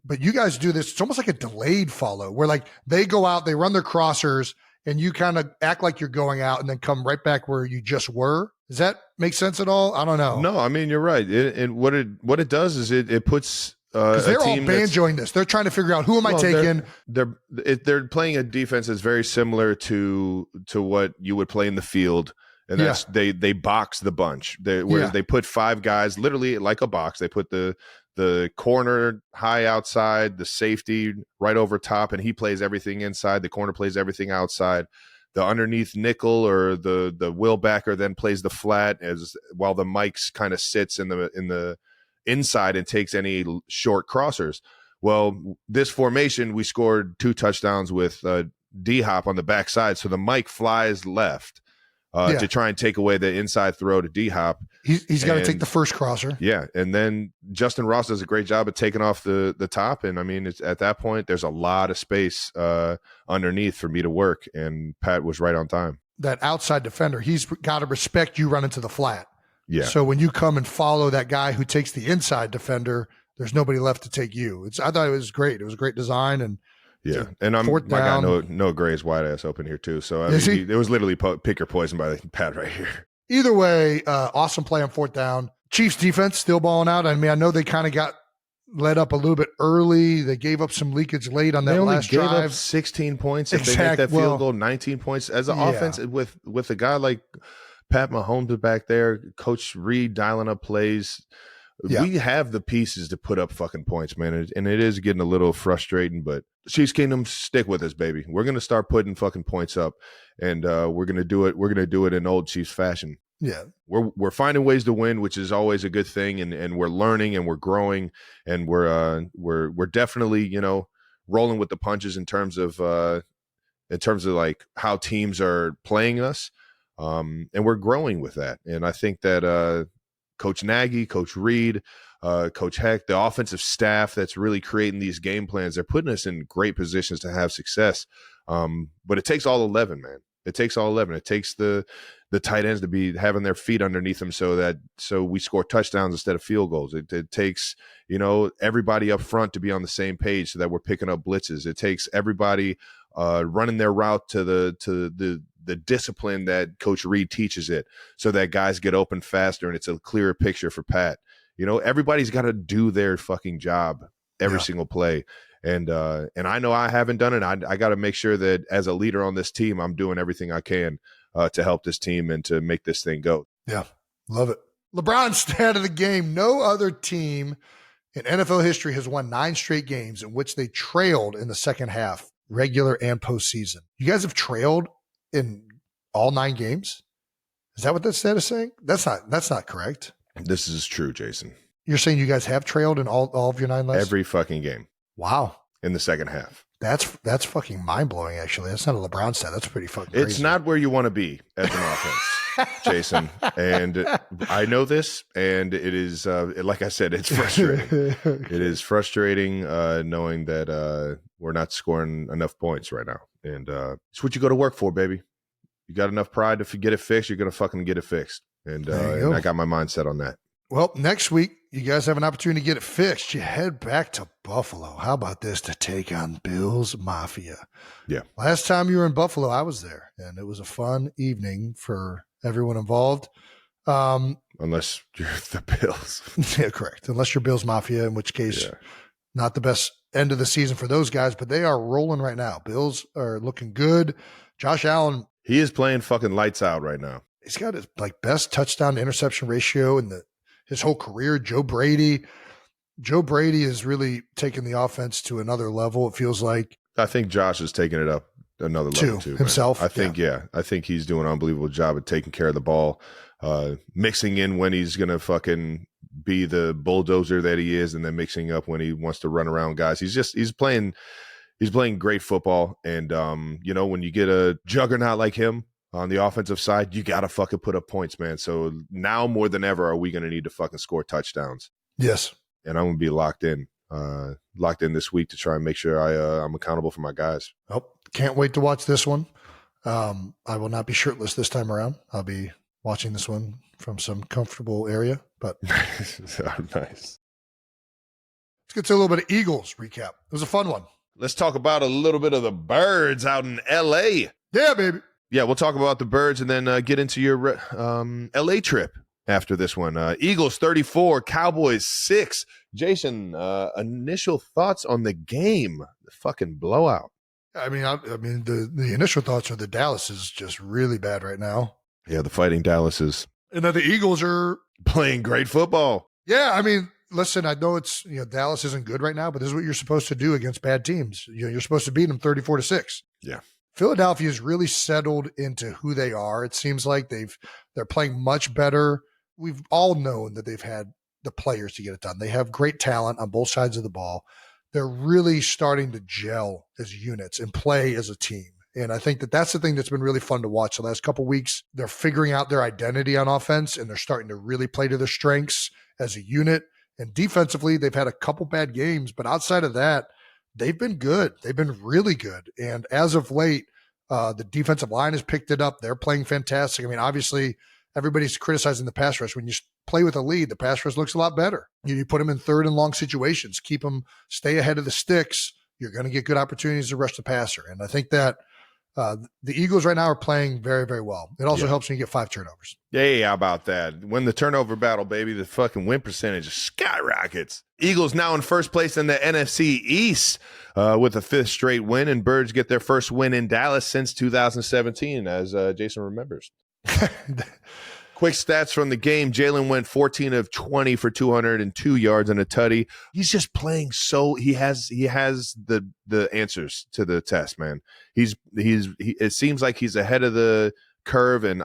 But you guys do this, it's almost like a delayed follow where like they go out, they run their crossers, and you kind of act like you're going out and then come right back where you just were. Does that make sense at all? I don't know. No, I mean, you're right. And what it does is it puts because they're all banjoing this. They're trying to figure out who am I taking. They're playing a defense that's very similar to what you would play in the field. And that's they box the bunch. They put 5 guys literally like a box. They put the corner high outside, the safety right over top, and he plays everything inside. The corner plays everything outside. The underneath nickel or the will backer then plays the flat while the Mike's kind of sits in the inside and takes any short crossers. Well, this formation, we scored 2 touchdowns with D-Hop on the backside. So the Mike flies left to try and take away the inside throw to D-Hop. He's got to take the first crosser. Yeah, and then Justin Ross does a great job of taking off the top. And, I mean, it's, at that point, there's a lot of space underneath for me to work, and Pat was right on time. That outside defender, he's got to respect you running to the flat. Yeah. So when you come and follow that guy who takes the inside defender, there's nobody left to take you. I thought it was great. It was a great design. And yeah, and my guy Noah Gray's wide ass open here too. So I mean, it was literally pick or poison by the Pat right here. Either way, awesome play on 4th down. Chiefs defense still balling out. I mean, I know they kind of got let up a little bit early. They gave up some leakage late on that last drive. They only gave up 16 points. If they make that field goal, 19 points. As an offense with a guy like Pat Mahomes back there, Coach Reed dialing up plays. Yeah. We have the pieces to put up fucking points, man. And it is getting a little frustrating, but Chiefs Kingdom, stick with us, baby. We're going to start putting fucking points up, and we're going to do it. We're going to do it in old Chiefs fashion. Yeah. We're finding ways to win, which is always a good thing. And we're learning and we're growing, and we're definitely, rolling with the punches in terms of like how teams are playing us. And we're growing with that. And I think that, Coach Nagy, Coach Reed, Coach Heck, the offensive staff that's really creating these game plans, they're putting us in great positions to have success. But it takes all 11, man. It takes all 11. It takes the tight ends to be having their feet underneath them so we score touchdowns instead of field goals. It takes, everybody up front to be on the same page so that we're picking up blitzes. It takes everybody running their route to the discipline that Coach Reed teaches it, so that guys get open faster and it's a clearer picture for Pat. Everybody's got to do their fucking job every single play. And I know I haven't done it. I got to make sure that as a leader on this team, I'm doing everything I can to help this team and to make this thing go. Yeah, love it. LeBron stat of the game. No other team in NFL history has won 9 straight games in which they trailed in the second half, regular and postseason. You guys have trailed in all 9 games? Is that what that stat is saying? That's not correct. This is true, Jason. You're saying you guys have trailed in all of your 9 last? Every fucking game. Wow. In the second half. That's fucking mind-blowing, actually. That's not a LeBron stat. That's pretty fucking crazy. It's not where you want to be as an offense, Jason. And I know this, and it is, like I said, it's frustrating. It is frustrating knowing that we're not scoring enough points right now. And it's what you go to work for, baby. You got enough pride to get it fixed, you're going to fucking get it fixed. And I got my mindset on that. Well, next week, you guys have an opportunity to get it fixed. You head back to Buffalo. How about this, to take on Bills Mafia? Yeah. Last time you were in Buffalo, I was there, and it was a fun evening for everyone involved. Unless you're the Bills. Yeah, correct. Unless you're Bills Mafia, in which case, not the best end of the season for those guys, but they are rolling right now. Bills are looking good. Josh Allen. He is playing fucking lights out right now. He's got his best touchdown to interception ratio in his whole career. Joe Brady is really taking the offense to another level. It feels like. I think Josh is taking it up another level too. Himself. Man. I think he's doing an unbelievable job of taking care of the ball, mixing in when he's going to fucking be the bulldozer that he is, and then mixing up when he wants to run around guys. He's playing great football. And, when you get a juggernaut like him on the offensive side, you got to fucking put up points, man. So now more than ever, are we going to need to fucking score touchdowns? Yes. And I'm going to be locked in this week to try and make sure I'm accountable for my guys. Oh, can't wait to watch this one. I will not be shirtless this time around. I'll be watching this one from some comfortable area, but Nice. Let's get to a little bit of Eagles recap. It was a fun one. Let's talk about a little bit of the Birds out in L.A. Yeah, baby. Yeah, we'll talk about the Birds and then get into your L.A. trip after this one. Eagles 34, Cowboys 6. Jason, initial thoughts on the game, the fucking blowout. I mean, the initial thoughts are that Dallas is just really bad right now. Yeah, the Fighting Dallases. And that the Eagles are playing great football. Yeah, I mean, listen, I know it's, Dallas isn't good right now, but this is what you're supposed to do against bad teams. You're supposed to beat them 34-6. Yeah. Philadelphia's really settled into who they are. It seems like they're playing much better. We've all known that they've had the players to get it done. They have great talent on both sides of the ball. They're really starting to gel as units and play as a team. And I think that that's the thing that's been really fun to watch the last couple of weeks. They're figuring out their identity on offense, and they're starting to really play to their strengths as a unit. And defensively, they've had a couple bad games, but outside of that, they've been good. They've been really good. And as of late, the defensive line has picked it up. They're playing fantastic. I mean, obviously, everybody's criticizing the pass rush. When you play with a lead, the pass rush looks a lot better. You put them in third and long situations, keep them, stay ahead of the sticks. You're going to get good opportunities to rush the passer. And I think that the Eagles right now are playing very, very well. It also helps when you get 5 turnovers. Yeah, how about that? Win the turnover battle, baby. The fucking win percentage skyrockets. Eagles now in first place in the NFC East with a 5th straight win, and Birds get their first win in Dallas since 2017, as Jason remembers. Quick stats from the game. Jalen went 14 of 20 for 202 yards and a tutty. He's just playing he has the answers to the test, man. It seems like he's ahead of the curve, and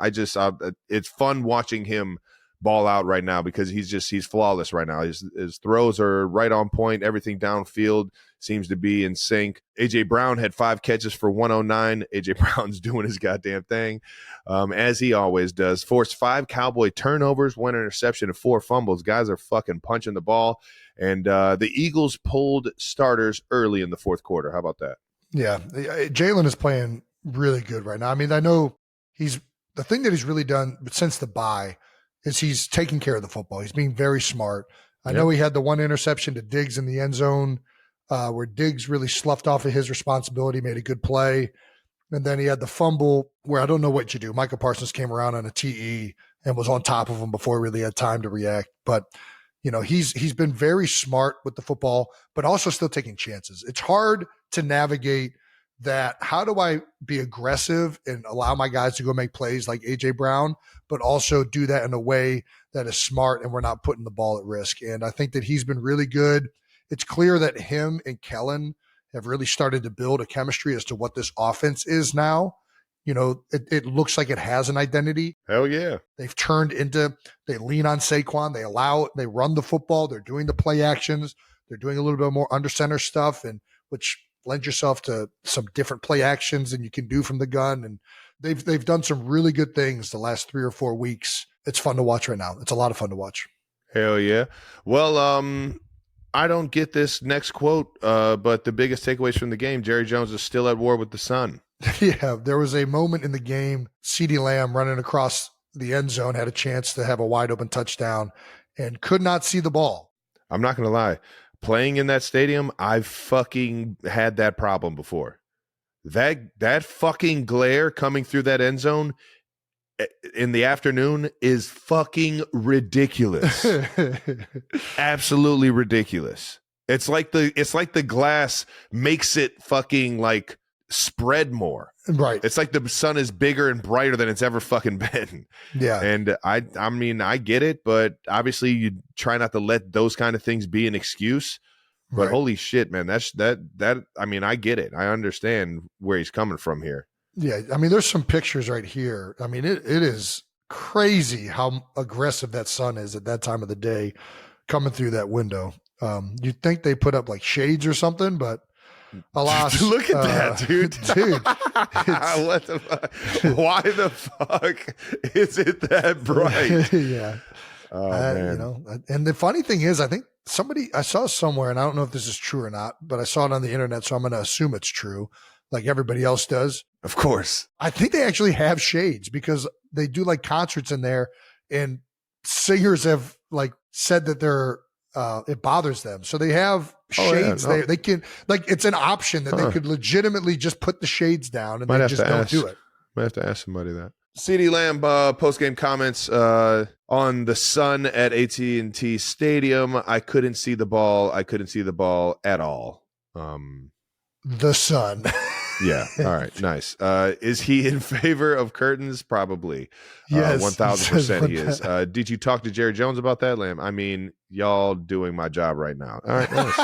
it's fun watching him ball out right now because he's flawless right now. His throws are right on point. Everything downfield seems to be in sync. A.J. Brown had 5 catches for 109. A.J. Brown's doing his goddamn thing, as he always does. Forced 5 Cowboy turnovers, 1 interception, and 4 fumbles. Guys are fucking punching the ball. And the Eagles pulled starters early in the 4th quarter. How about that? Yeah, Jalen is playing really good right now. I mean, I know the thing that he's really done since the bye is he's taking care of the football. He's being very smart. I know he had the 1 interception to Diggs in the end zone where Diggs really sloughed off of his responsibility, made a good play. And then he had the fumble where I don't know what you do. Micah Parsons came around on a TE and was on top of him before he really had time to react. But, he's been very smart with the football, but also still taking chances. It's hard to navigate that. How do I be aggressive and allow my guys to go make plays like A.J. Brown, but also do that in a way that is smart and we're not putting the ball at risk? And I think that he's been really good. It's clear that him and Kellen have really started to build a chemistry as to what this offense is now. It looks like it has an identity. Hell yeah. They've turned they lean on Saquon. They run the football. They're doing the play actions. They're doing a little bit more under center stuff, and which lends yourself to some different play actions than you can do from the gun. And they've done some really good things the last 3 or 4 weeks. It's fun to watch right now. It's a lot of fun to watch. Hell yeah. Well, I don't get this next quote, but the biggest takeaways from the game, Jerry Jones is still at war with the sun. Yeah, there was a moment in the game, CeeDee Lamb running across the end zone had a chance to have a wide open touchdown and could not see the ball. I'm not going to lie. Playing in that stadium, I've fucking had that problem before. That fucking glare coming through that end zone in the afternoon is fucking ridiculous. Absolutely ridiculous. It's like the glass makes it fucking like spread more. Right. It's like the sun is bigger and brighter than it's ever fucking been. Yeah. And I mean, I get it, but obviously you try not to let those kind of things be an excuse. But Right. holy shit, man, that. I mean, I get it. I understand where he's coming from here. Yeah, I mean, there's some pictures right here. I mean, it is crazy how aggressive that sun is at that time of the day coming through that window. You'd think they put up like shades or something, but alas. Look at that, dude. Dude. What the fuck? Why the fuck is it that bright? Yeah. Oh, man. You know, and the funny thing is, I think I saw somewhere, and I don't know if this is true or not, but I saw it on the internet, so I'm going to assume it's true, like everybody else does. Of course. I think they actually have shades because they do like concerts in there, and singers have like said that they're it bothers them, so they have shades. They can, like, it's an option that they could legitimately just put the shades down, and they just don't do it. Might have to ask somebody that. CD Lamb post-game comments on the sun at AT&T Stadium. I couldn't see the ball. I couldn't see the ball at all. The sun. Yeah. All right. Nice. Is he in favor of curtains? Probably. Yes. 1,000% he is. Did you talk to Jerry Jones about that, Lamb? I mean, y'all doing my job right now. All right. Nice.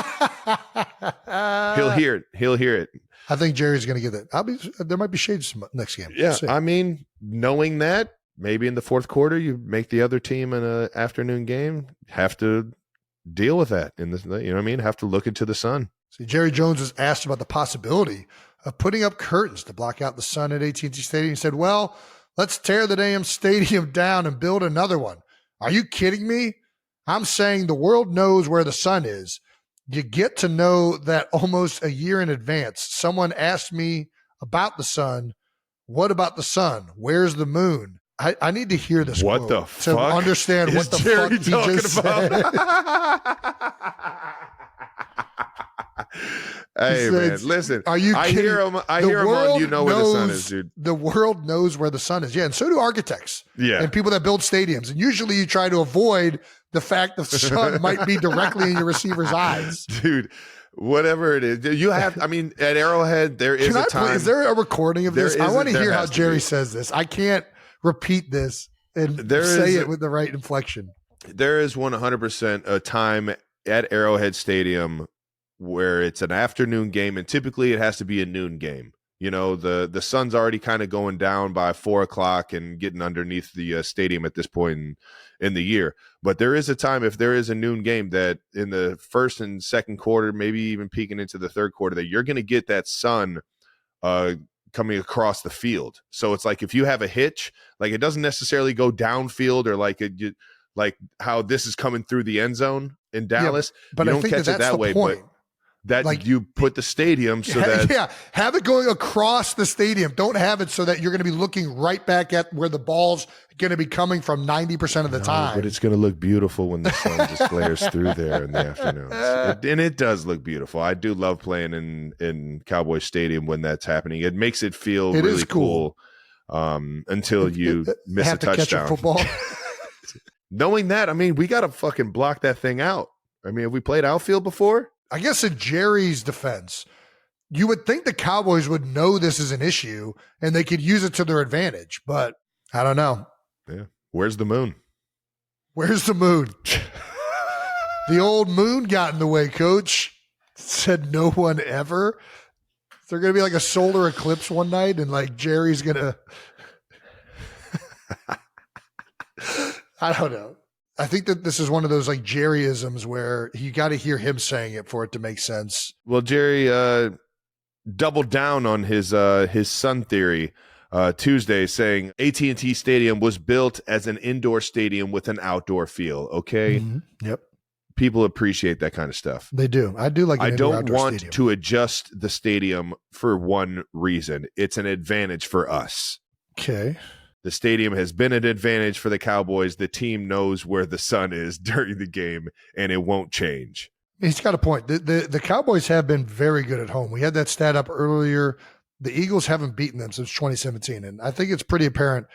He'll hear it. He'll hear it. I think Jerry's going to get that. There might be shades next game. Yeah. I mean, knowing that, maybe in the fourth quarter, you make the other team in an afternoon game have to deal with that. You know what I mean? Have to look into the sun. See, Jerry Jones was asked about the possibility of putting up curtains to block out the sun at AT&T Stadium. He said, well, let's tear the damn stadium down and build another one. Are you kidding me? I'm saying the world knows where the sun is. You get to know that almost a year in advance. Someone asked me about the sun. What about the sun? Where's the moon? I need to hear this what quote the fuck to understand what the Jerry fuck he just about? Hey, man, listen. Are you kidding? I hear him on You Know Where the Sun Is, dude. The world knows where the sun is. Yeah, and so do architects. Yeah. And people that build stadiums. And usually you try to avoid the fact the sun might be directly in your receiver's eyes. Dude, whatever it is. You have, I mean, at Arrowhead, there is a time. Is there a recording of this? I want to hear how Jerry be. Says this. I can't repeat this and say it with the right inflection. There is 100% a time at Arrowhead Stadium where it's an afternoon game, and typically it has to be a noon game. You know, the sun's already kind of going down by 4 o'clock and getting underneath the stadium at this point in the year. But there is a time, if there is a noon game, that in the first and second quarter, maybe even peeking into the third quarter, that you're going to get that sun coming across the field. So it's like if you have a hitch, like it doesn't necessarily go downfield or like how this is coming through the end zone in Dallas. Yeah, but you I don't think catch that's it that the way, point. but that like you put the stadium so that have it going across the stadium. Don't have it so that you're going to be looking right back at where the ball's going to be coming from 90% of the time. But it's going to look beautiful when the sun just glares through there in the afternoons. And it does look beautiful. I do love playing in Cowboy Stadium when that's happening. It makes it feel really cool until you miss have a to touchdown. Catch a football. Knowing that, I mean, we got to fucking block that thing out. I mean, have we played outfield before? I guess in Jerry's defense, you would think the Cowboys would know this is an issue and they could use it to their advantage, but I don't know. Yeah. Where's the moon? Where's the moon? The old moon got in the way, Coach. Said no one ever. Is there going to be like a solar eclipse one night and like Jerry's going to... I don't know. I think that this is one of those like Jerryisms where you got to hear him saying it for it to make sense. Well, Jerry doubled down on his sun theory Tuesday, saying AT&T Stadium was built as an indoor stadium with an outdoor feel. Okay. Mm-hmm. Yep. People appreciate that kind of stuff. They do. I do like an I don't indoor-outdoor want stadium. to adjust the stadium for one reason. It's an advantage for us. Okay. The stadium has been an advantage for the Cowboys. The team knows where the sun is during the game, and it won't change. He's got a point. The Cowboys have been very good at home. We had that stat up earlier. The Eagles haven't beaten them since 2017, and I think it's pretty apparent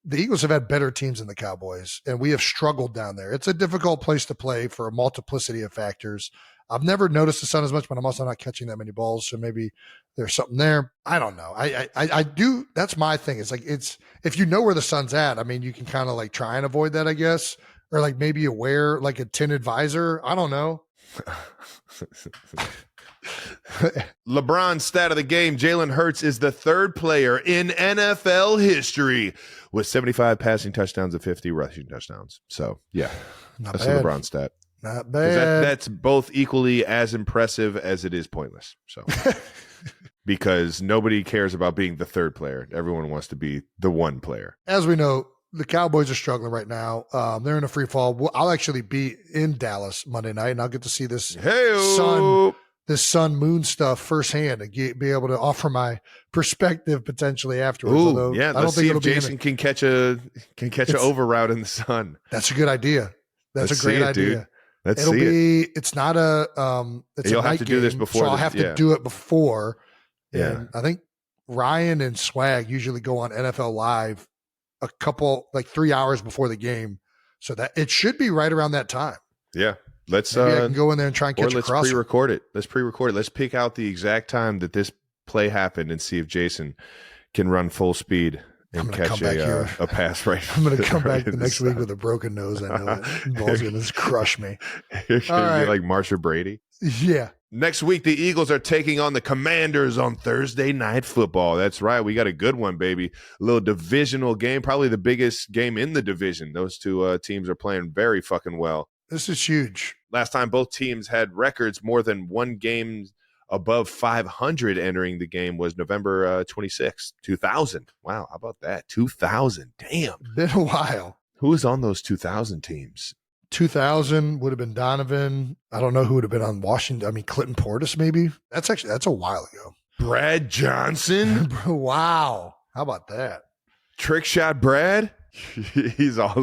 the Eagles have had better teams than the Cowboys, and we have struggled down there. It's a difficult place to play for a multiplicity of factors. I've never noticed the sun as much, but I'm also not catching that many balls, so maybe there's something there. I don't know. I do. That's my thing. It's like if you know where the sun's at, I mean, you can kind of like try and avoid that, I guess, or like maybe you wear like a tinted visor. I don't know. LeBron stat of the game, Jalen Hurts is the third player in NFL history with 75 passing touchdowns and 50 rushing touchdowns. So, yeah, that's a LeBron stat. Not bad. That's both equally as impressive as it is pointless. So, because nobody cares about being the third player. Everyone wants to be the one player. As we know, the Cowboys are struggling right now. They're in a free fall. I'll actually be in Dallas Monday night, and I'll get to see this sun moon stuff firsthand and be able to offer my perspective potentially afterwards. Ooh, yeah, let's see if Jason can catch a over route in the sun. That's a good idea. That's a great idea. Dude. Let's see it. It's not a it's You'll a night have to game, do this before. so I'll have to do it before. Yeah. And I think Ryan and Swag usually go on NFL Live a couple, like 3 hours before the game. So that it should be right around that time. Yeah. Maybe I can go in there and try and catch a crosser. Let's pre-record it. Let's pick out the exact time that this play happened and see if Jason can run full speed and catch a pass right. I'm going to come back the next week with a broken nose. I know it. Ball's going to crush me. You're going to be like Marsha Brady. Yeah. Next week, the Eagles are taking on the Commanders on Thursday Night Football. That's right. We got a good one, baby. A little divisional game, probably the biggest game in the division. Those two teams are playing very fucking well. This is huge. Last time both teams had records more than one game above 500 entering the game was November 26th, 2000. Wow, how about that? 2000. Damn. Been a while. Who was on those 2000 teams? 2000 would have been Donovan. I don't know who would have been on Washington. I mean, Clinton Portis, maybe. That's a while ago. Brad Johnson. Wow. How about that? Trick shot Brad. He's all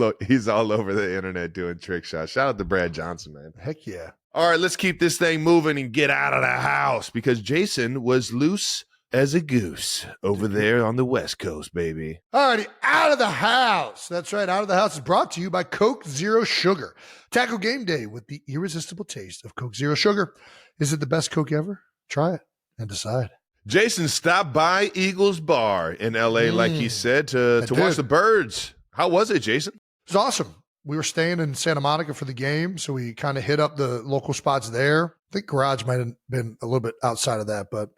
over the internet doing trick shots. Shout out to Brad Johnson, man. Heck yeah. All right, let's keep this thing moving and get out of the house because Jason was loose as a goose over there on the West Coast, baby. All righty, out of the house. That's right, Out of the House is brought to you by Coke Zero Sugar. Tackle game day with the irresistible taste of Coke Zero Sugar. Is it the best Coke ever? Try it and decide. Jason stopped by Eagles Bar in L.A., like he said, to watch the birds. How was it, Jason? It was awesome. We were staying in Santa Monica for the game, so we kind of hit up the local spots there. I think Garage might have been a little bit outside of that, but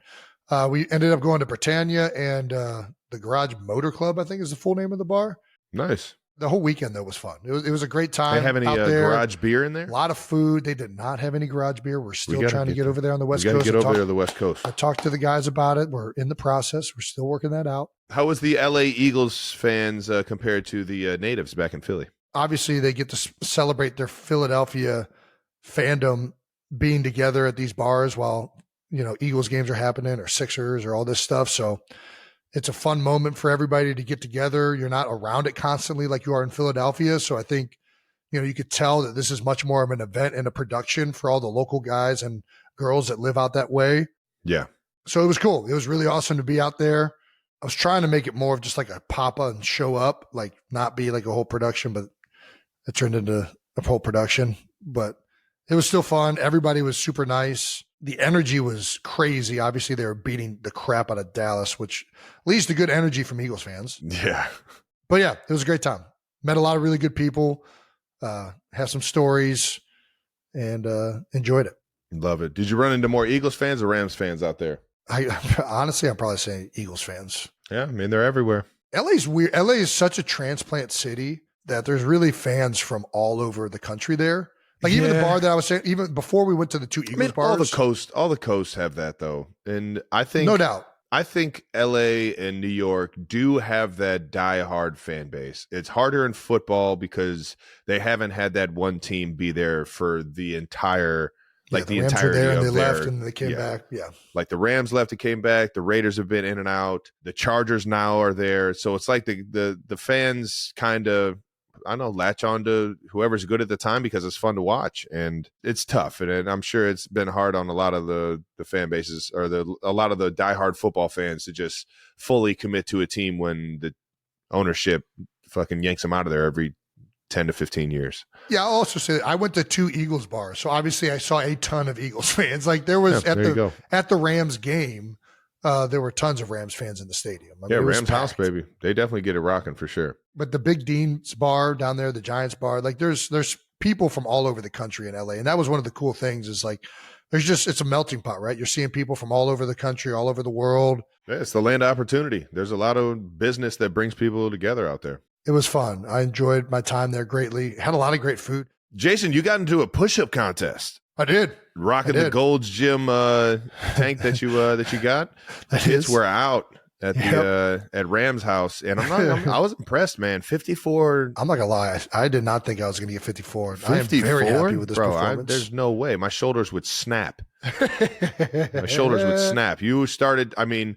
we ended up going to Britannia and the Garage Motor Club, I think is the full name of the bar. Nice. The whole weekend, though, was fun. It was a great time. They have any garage beer in there? A lot of food. They did not have any garage beer. We're still trying to get over there on the West Coast. Get over there on the West Coast. I talked to the guys about it. We're in the process. We're still working that out. How was the LA Eagles fans compared to the natives back in Philly? Obviously, they get to celebrate their Philadelphia fandom being together at these bars while, Eagles games are happening or Sixers or all this stuff. So it's a fun moment for everybody to get together. You're not around it constantly like you are in Philadelphia. So I think, you could tell that this is much more of an event and a production for all the local guys and girls that live out that way. Yeah. So it was cool. It was really awesome to be out there. I was trying to make it more of just like a pop-up and show up, like not be like a whole production, but it turned into a whole production. But it was still fun. Everybody was super nice. The energy was crazy. Obviously, they were beating the crap out of Dallas, which leads to good energy from Eagles fans. Yeah. But yeah, it was a great time. Met a lot of really good people, have some stories, and enjoyed it. Love it. Did you run into more Eagles fans or Rams fans out there? Honestly, I'm probably saying Eagles fans. Yeah, I mean, they're everywhere. LA's weird. LA is such a transplant city that there's really fans from all over the country there. Like even the bar that I was saying, even before we went to the two Eagles bars. All the coasts have that though. And I think no doubt. I think LA and New York do have that diehard fan base. It's harder in football because they haven't had that one team be there for the entire the Rams entirety were there and of they left and they came back. Yeah. Like the Rams left and came back. The Raiders have been in and out. The Chargers now are there. So it's like the fans kind of, I don't know, latch on to whoever's good at the time because it's fun to watch. And it's tough. And I'm sure it's been hard on a lot of the fan bases or a lot of the diehard football fans to just fully commit to a team when the ownership fucking yanks them out of there every 10 to 15 years. Yeah, I'll also say that I went to two Eagles bars. So obviously I saw a ton of Eagles fans. Like there was at the Rams game, there were tons of Rams fans in the stadium. I mean, Rams house, baby. They definitely get it rocking for sure. But the Big Dean's bar down there, the Giants bar, like there's people from all over the country in LA. And that was one of the cool things is like, it's a melting pot, right? You're seeing people from all over the country, all over the world. Yeah, it's the land of opportunity. There's a lot of business that brings people together out there. It was fun. I enjoyed my time there greatly. Had a lot of great food. Jason, you got into a push-up contest. I did. Rocking the Gold's Gym tank that you got. The kids were out at the at Ram's house, and I was impressed, man. 54. I'm not gonna lie, I did not think I was gonna get 54. 54? I am very happy with this performance. There's no way. My shoulders would snap. My shoulders would snap. You started. I mean,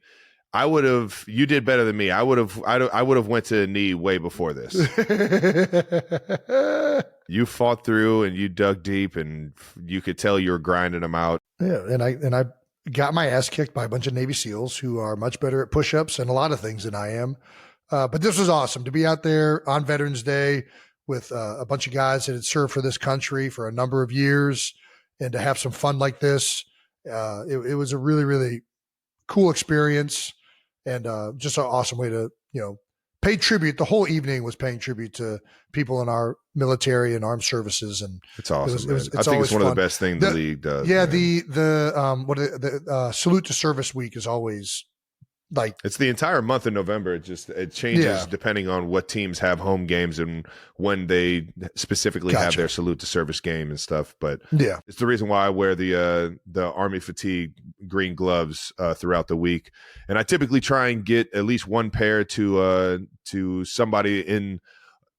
I would have. You did better than me. I would have went to a knee way before this. You fought through and you dug deep, and you could tell you were grinding them out. Yeah, and I got my ass kicked by a bunch of Navy SEALs who are much better at push-ups and a lot of things than I am. But this was awesome to be out there on Veterans Day with a bunch of guys that had served for this country for a number of years, and to have some fun like this. It was a really, really cool experience, and just an awesome way to, pay tribute. The whole evening was paying tribute to people in our military and armed services, and it's awesome. I think it's one of the best things the league does. Yeah, man. the salute to service week is always like, it's the entire month of November. It changes depending on what teams have home games and when they specifically have their salute to service game and stuff. But it's the reason why I wear the Army fatigue green gloves throughout the week, and I typically try and get at least one pair to somebody in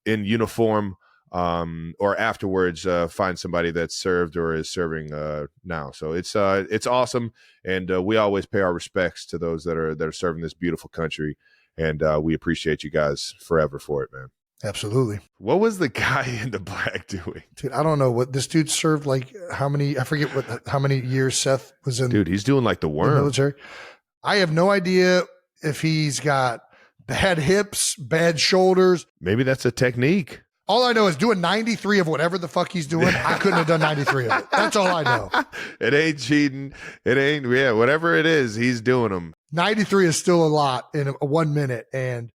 uniform, or afterwards find somebody that's served or is serving now. So it's awesome, and we always pay our respects to those that are serving this beautiful country, and we appreciate you guys forever for it, man. Absolutely. What was the guy in the black doing? Dude, I don't know what this dude served. Like how many years Seth was in. Dude, he's doing like the worm. The military. I have no idea if he's got bad hips, bad shoulders. Maybe that's a technique. All I know is doing 93 of whatever the fuck he's doing. I couldn't have done 93 of it. That's all I know. It ain't cheating. It ain't, whatever it is, he's doing them. 93 is still a lot in 1 minute, and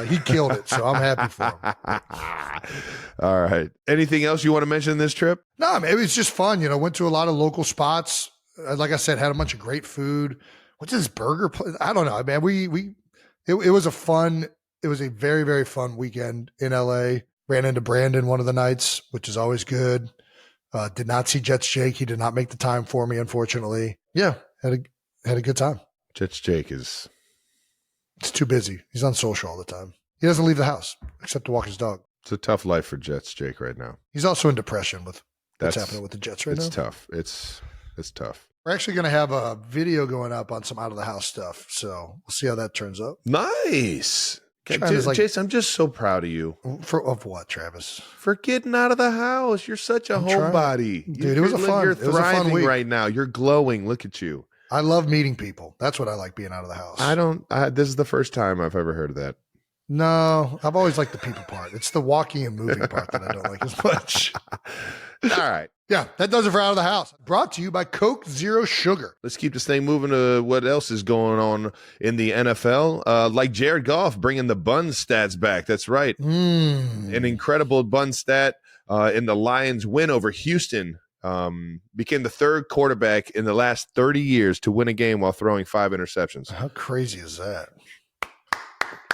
he killed it. So I'm happy for him. All right. Anything else you want to mention this trip? No, man, it was just fun. Went to a lot of local spots. Like I said, had a bunch of great food. What's this burger place? I don't know, man. It was a very, very fun weekend in LA. Ran into Brandon one of the nights, which is always good. Did not see Jets Jake. He did not make the time for me, unfortunately. Yeah, had a good time. Jets Jake it's too busy. He's on social all the time. He doesn't leave the house except to walk his dog. It's a tough life for Jets Jake right now. He's also in depression with what's happening with the Jets right now. It's tough. It's tough. We're actually going to have a video going up on some out of the house stuff, so we'll see how that turns out. Nice. Jason, I'm just so proud of you. Of what, Travis? For getting out of the house. You're such a homebody. Dude, it was fun. You're thriving right now. You're glowing. Look at you. I love meeting people. That's what I like, being out of the house. This is the first time I've ever heard of that. No, I've always liked the people part. It's the walking and moving part that I don't like as much. All right. Yeah, that does it for Out of the House. Brought to you by Coke Zero Sugar. Let's keep this thing moving to what else is going on in the NFL. Like Jared Goff bringing the Buns Stats back. That's right. An incredible Buns stat in the Lions' win over Houston. Became the third quarterback in the last 30 years to win a game while throwing 5 interceptions. How crazy is that?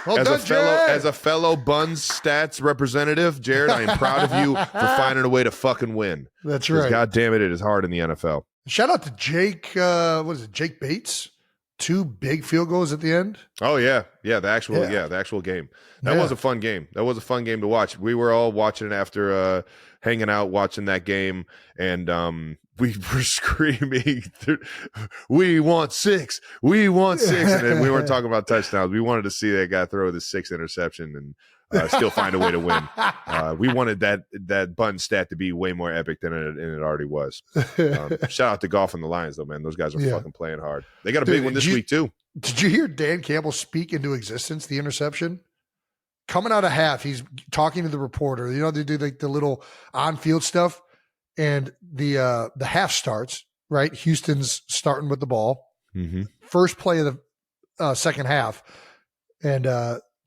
As a fellow Buns Stats representative, Jared, I am proud of you for finding a way to fucking win. That's right. God damn it, it is hard in the NFL. Shout out to Jake. Jake Bates? 2 big field goals at the end. Oh yeah, the actual game. That was a fun game. That was a fun game to watch. We were all watching it after hanging out, watching that game, and we were screaming, "We want 6! We want 6!" And then we weren't talking about touchdowns. We wanted to see that guy throw the 6th interception and still find a way to win. We wanted that Bun stat to be way more epic than it already was. Shout out to Goff and the Lions, though, man. Those guys are fucking playing hard. They got a big one this week, too. Did you hear Dan Campbell speak into existence the interception? Coming out of half, he's talking to the reporter. They do like the little on-field stuff. And the half starts, right? Houston's starting with the ball. Mm-hmm. First play of the second half. And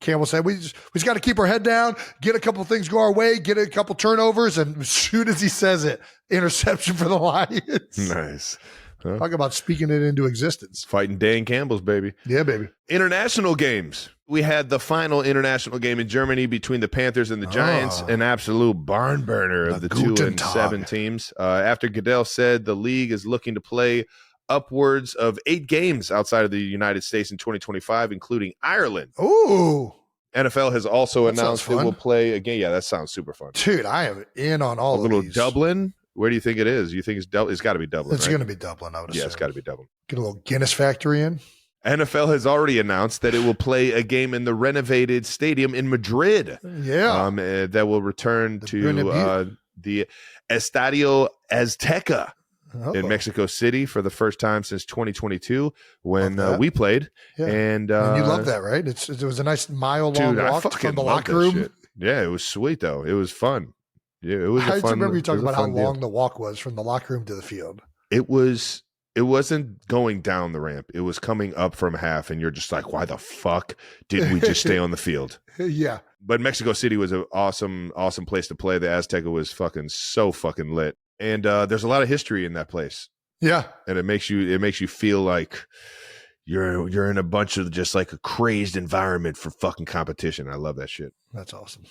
Campbell said, we just got to keep our head down, get a couple things go our way, get a couple turnovers, and as soon as he says it, interception for the Lions. Nice. Huh? Talk about speaking it into existence. Fighting Dan Campbell's, baby. Yeah, baby. International games. We had the final international game in Germany between the Panthers and the Giants, an absolute barn burner of the 2-7 teams. After Goodell said the league is looking to play upwards of 8 games outside of the United States in 2025, including Ireland. Ooh. NFL has also That announced sounds it fun. will play again. Yeah, that sounds super fun. Dude, I am in on all A of little these. Dublin. Where do you think it is? You think it's Dublin? It's got to be Dublin. It's right? going to be Dublin, I would assume. Yeah, it's got to be Dublin. Get a little Guinness factory in. NFL has already announced that it will play a game in the renovated stadium in Madrid. Yeah. That will return to the Estadio Azteca in Mexico City for the first time since 2022 when we played. Yeah. And you love that, right? It was a nice mile-long dude, walk from the locker room. Shit. Yeah, it was sweet, though. It was fun. Yeah, it was I fun. remember you talking about how long deal. the walk was from the locker room to the field. It wasn't going down the ramp. It was coming up from half, and you're just like, why the fuck did we just stay on the field? Yeah. But Mexico City was an awesome place to play. The Azteca was so fucking lit. And there's a lot of history in that place. Yeah. And it makes you feel like you're in a bunch of just like a crazed environment for fucking competition. I love that shit. That's awesome.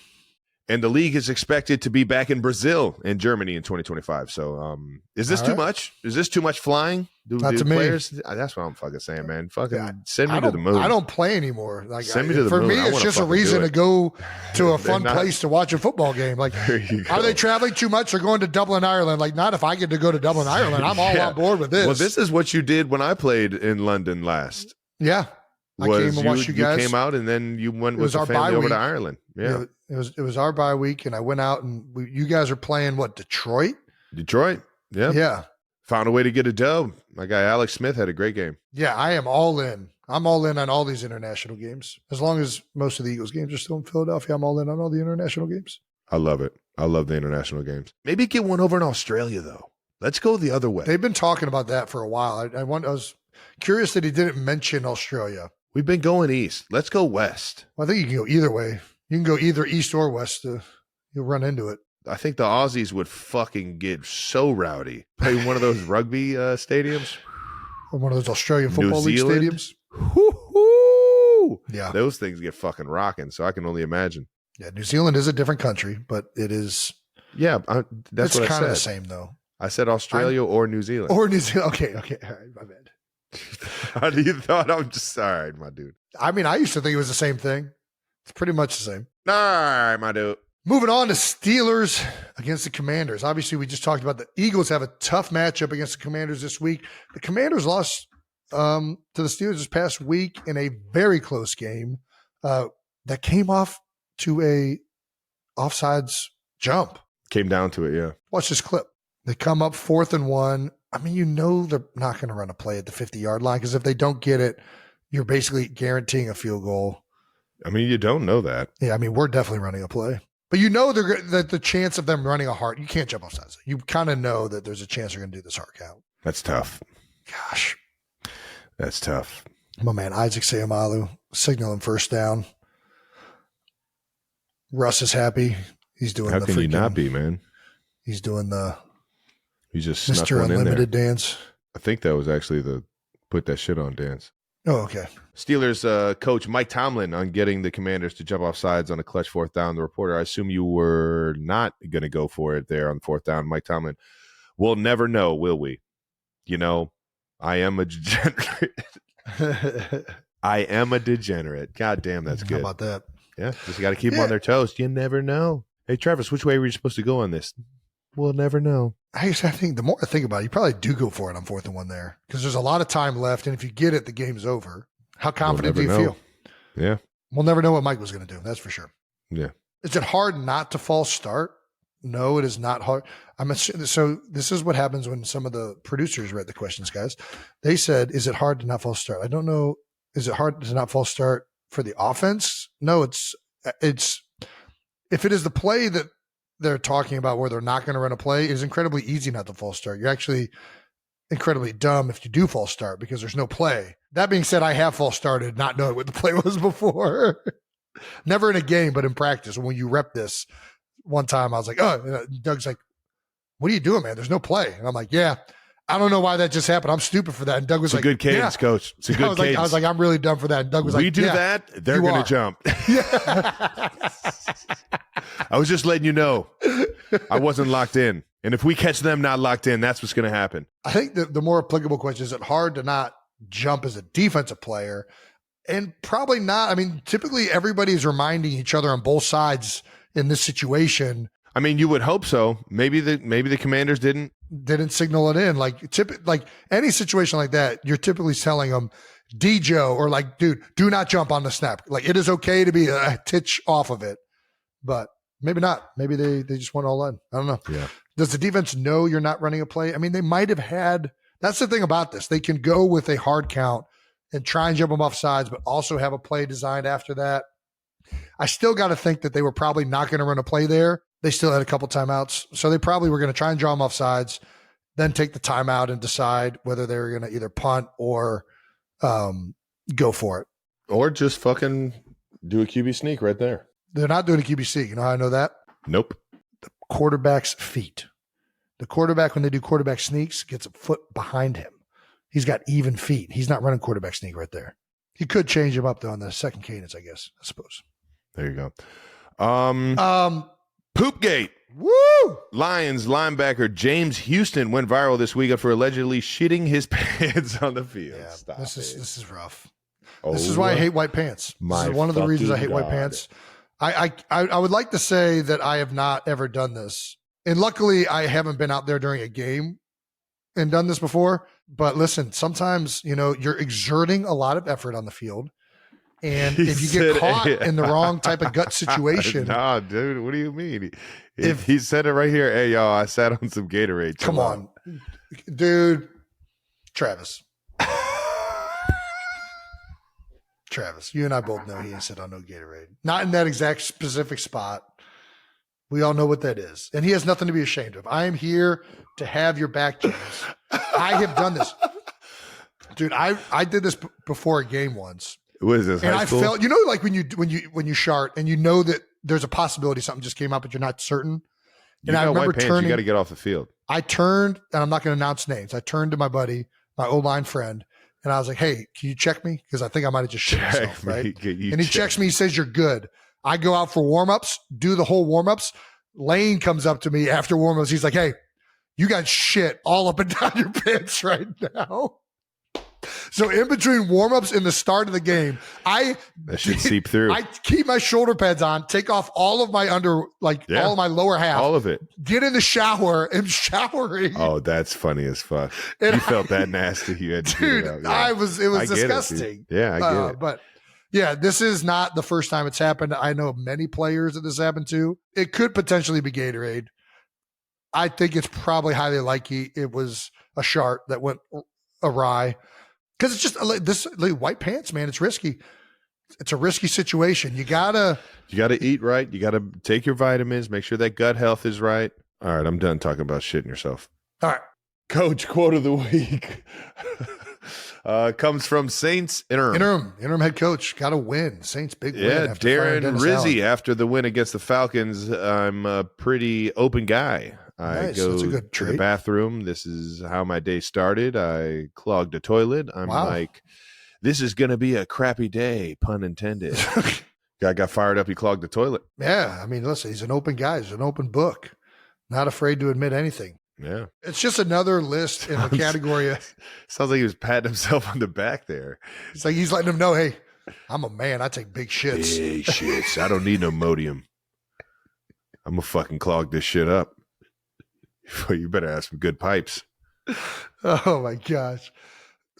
And the league is expected to be back in Brazil and Germany in 2025. So, is this too much? Is this too much flying? Not to me. Players? That's what I'm fucking saying, man. Fucking send me to the moon. I don't play anymore. Like, Send me to the for moon. me, I it's wanna just a fucking reason do to it. go to a fun not- place to watch a football game. Like, There you go. are they traveling too much or going to Dublin, Ireland? Like, not if I get to go to Dublin, Ireland. I'm all Yeah. on board with this. Well, this is what you did when I played in London last. Yeah. I came and watched you guys. You came out and then you went It was with the our family bye over to week. Ireland. Yeah. It was our bye week, and I went out and you guys are playing what, Detroit? Detroit. Yeah. Yeah. Found a way to get a dub. My guy Alex Smith had a great game. Yeah, I am all in. I'm all in on all these international games. As long as most of the Eagles games are still in Philadelphia, I'm all in on all the international games. I love it. I love the international games. Maybe get one over in Australia, though. Let's go the other way. They've been talking about that for a while. I was curious that he didn't mention Australia. We've been going east. Let's go west. Well, I think you can go either way. You can go either east or west. You'll run into it. I think the Aussies would fucking get so rowdy. Play one of those rugby stadiums. Or one of those Australian Football League Zealand? stadiums. Woo-hoo! Yeah. Those things get fucking rocking, so I can only imagine. Yeah, New Zealand is a different country, but it is. Yeah, that's It's what I kind of said. the same, though. I said Australia or New Zealand. Or New Zealand. Okay. All right, my bad. How do you thought? I'm just all right, my dude. I mean, I used to think it was the same thing. It's pretty much the same. All right, my dude. Moving on to Steelers against the Commanders. Obviously, we just talked about the Eagles have a tough matchup against the Commanders this week. The Commanders lost to the Steelers this past week in a very close game that came off to a offsides jump. Came down to it, yeah. Watch this clip. They come up 4th and 1. I mean, you know they're not going to run a play at the 50-yard line because if they don't get it, you're basically guaranteeing a field goal. I mean, you don't know that. Yeah, I mean, we're definitely running a play. But you know that the chance of them running a hard, you can't jump off sides. You kind of know that there's a chance they're going to do this hard count. That's tough. Gosh. That's tough. My man, Isaac Seumalo, signaling first down. Russ is happy. He's doing How the can you freaking- not be, man? He's doing the You just snuck Mr. one in there. Unlimited dance. I think that was actually the put that shit on dance. Oh, okay. Steelers coach Mike Tomlin on getting the Commanders to jump off sides on a clutch 4th down. The reporter, I assume you were not going to go for it there on 4th down. Mike Tomlin, we'll never know, will we? You know, I am a degenerate. I am a degenerate. God damn, that's How good. about that? Yeah, just got to keep them on their toes. You never know. Hey, Travis, which way were you supposed to go on this? We'll never know. I think the more I think about it, you probably do go for it on 4th and 1 there because there's a lot of time left. And if you get it, the game's over. How confident do you never know. feel? Yeah. We'll never know what Mike was going to do. That's for sure. Yeah. Is it hard not to false start? No, it is not hard. So this is what happens when some of the producers read the questions, guys. They said, is it hard to not false start? I don't know. Is it hard to not false start for the offense? No, it's if it is the play that they're talking about where they're not going to run a play, it is incredibly easy not to false start. You're actually incredibly dumb if you do false start because there's no play. That being said, I have false started not knowing what the play was before. Never in a game, but in practice. When you rep this one time, I was like, oh, Doug's like, what are you doing, man? There's no play. And I'm like, yeah, I don't know why that just happened. I'm stupid for that. And Doug was It's a good cadence, Coach. It's a good cadence. I was like, I'm really dumb for that. And Doug was like, we do that, they're going to jump. Yeah. I was just letting you know I wasn't locked in. And if we catch them not locked in, that's what's going to happen. I think the more applicable question is, it hard to not jump as a defensive player? And probably not. I mean, typically everybody's reminding each other on both sides in this situation. I mean, you would hope so. Maybe the Commanders didn't signal it in. Like any situation like that, you're typically telling them, D-Joe, or like, dude, do not jump on the snap. Like, it is okay to be a titch off of it, but maybe not. Maybe they just went all in. I don't know. Yeah. Does the defense know you're not running a play? I mean, they might have had. That's the thing about this. They can go with a hard count and try and jump them off sides, but also have a play designed after that. I still got to think that they were probably not going to run a play there. They still had a couple timeouts. So they probably were going to try and draw them off sides, then take the timeout and decide whether they were going to either punt or go for it. Or just fucking do a QB sneak right there. They're not doing a QB sneak. You know how I know that? Nope. The quarterback's feet. The quarterback, when they do quarterback sneaks, gets a foot behind him. He's got even feet. He's not running quarterback sneak right there. He could change him up, though, on the second cadence, I suppose. There you go. Poopgate. Woo! Lions linebacker James Houston went viral this weekend for allegedly shitting his pants on the field. Yeah, this is rough. Oh, this is why I hate white pants. This is one of the reasons I hate white pants. I would like to say that I have not ever done this. And luckily, I haven't been out there during a game and done this before. But listen, sometimes, you're exerting a lot of effort on the field. And if you get caught in the wrong type of gut situation. Nah, dude, what do you mean? If he said it right here, hey, y'all, I sat on some Gatorade. Come on. Dude. Travis, you and I both know he ain't sit on no Gatorade. Not in that exact specific spot. We all know what that is. And he has nothing to be ashamed of. I am here to have your back, James. I have done this. Dude, I did this before a game once. What is this? And high school? I felt, like when you shart and you know that there's a possibility something just came up, but you're not certain. And I remember turning. You got to get off the field. I turned, and I'm not going to announce names. I turned to my buddy, my O-line friend, and I was like, "Hey, can you check me? Because I think I might have just shit myself." Right? And he checks me. He says, "You're good." I go out for warm-ups, do the whole warm-ups. Lane comes up to me after warm-ups. He's like, "Hey, you got shit all up and down your pants right now." So in between warm-ups and the start of the game, that should seep through. I keep my shoulder pads on, take off all of my all of my lower half. All of it. Get in the shower and showering. Oh, that's funny as fuck. And you felt that nasty. You had to dude, it yeah. it was disgusting. Yeah, I get it. But yeah, this is not the first time it's happened. I know many players that this happened to. It could potentially be Gatorade. I think it's probably highly likely it was a shart that went awry. Because it's just this white pants, man. It's risky. It's a risky situation. You gotta eat right. You gotta take your vitamins. Make sure that gut health is right. All right, I'm done talking about shitting yourself. All right, Coach quote of the week comes from Saints interim head coach. Got to win. Saints big win. Yeah, Darren Rizzi after the win against the Falcons. I'm a pretty open guy. I go to the bathroom. This is how my day started. I clogged a toilet. I'm like, this is going to be a crappy day, pun intended. Guy got fired up. He clogged the toilet. Yeah. I mean, listen, he's an open guy. He's an open book. Not afraid to admit anything. Yeah. It's just another list in the category of. Sounds like he was patting himself on the back there. It's like he's letting him know, hey, I'm a man. I take big shits. Big shits. I don't need no Modium. I'm going to fucking clog this shit up. You better have some good pipes. Oh my gosh.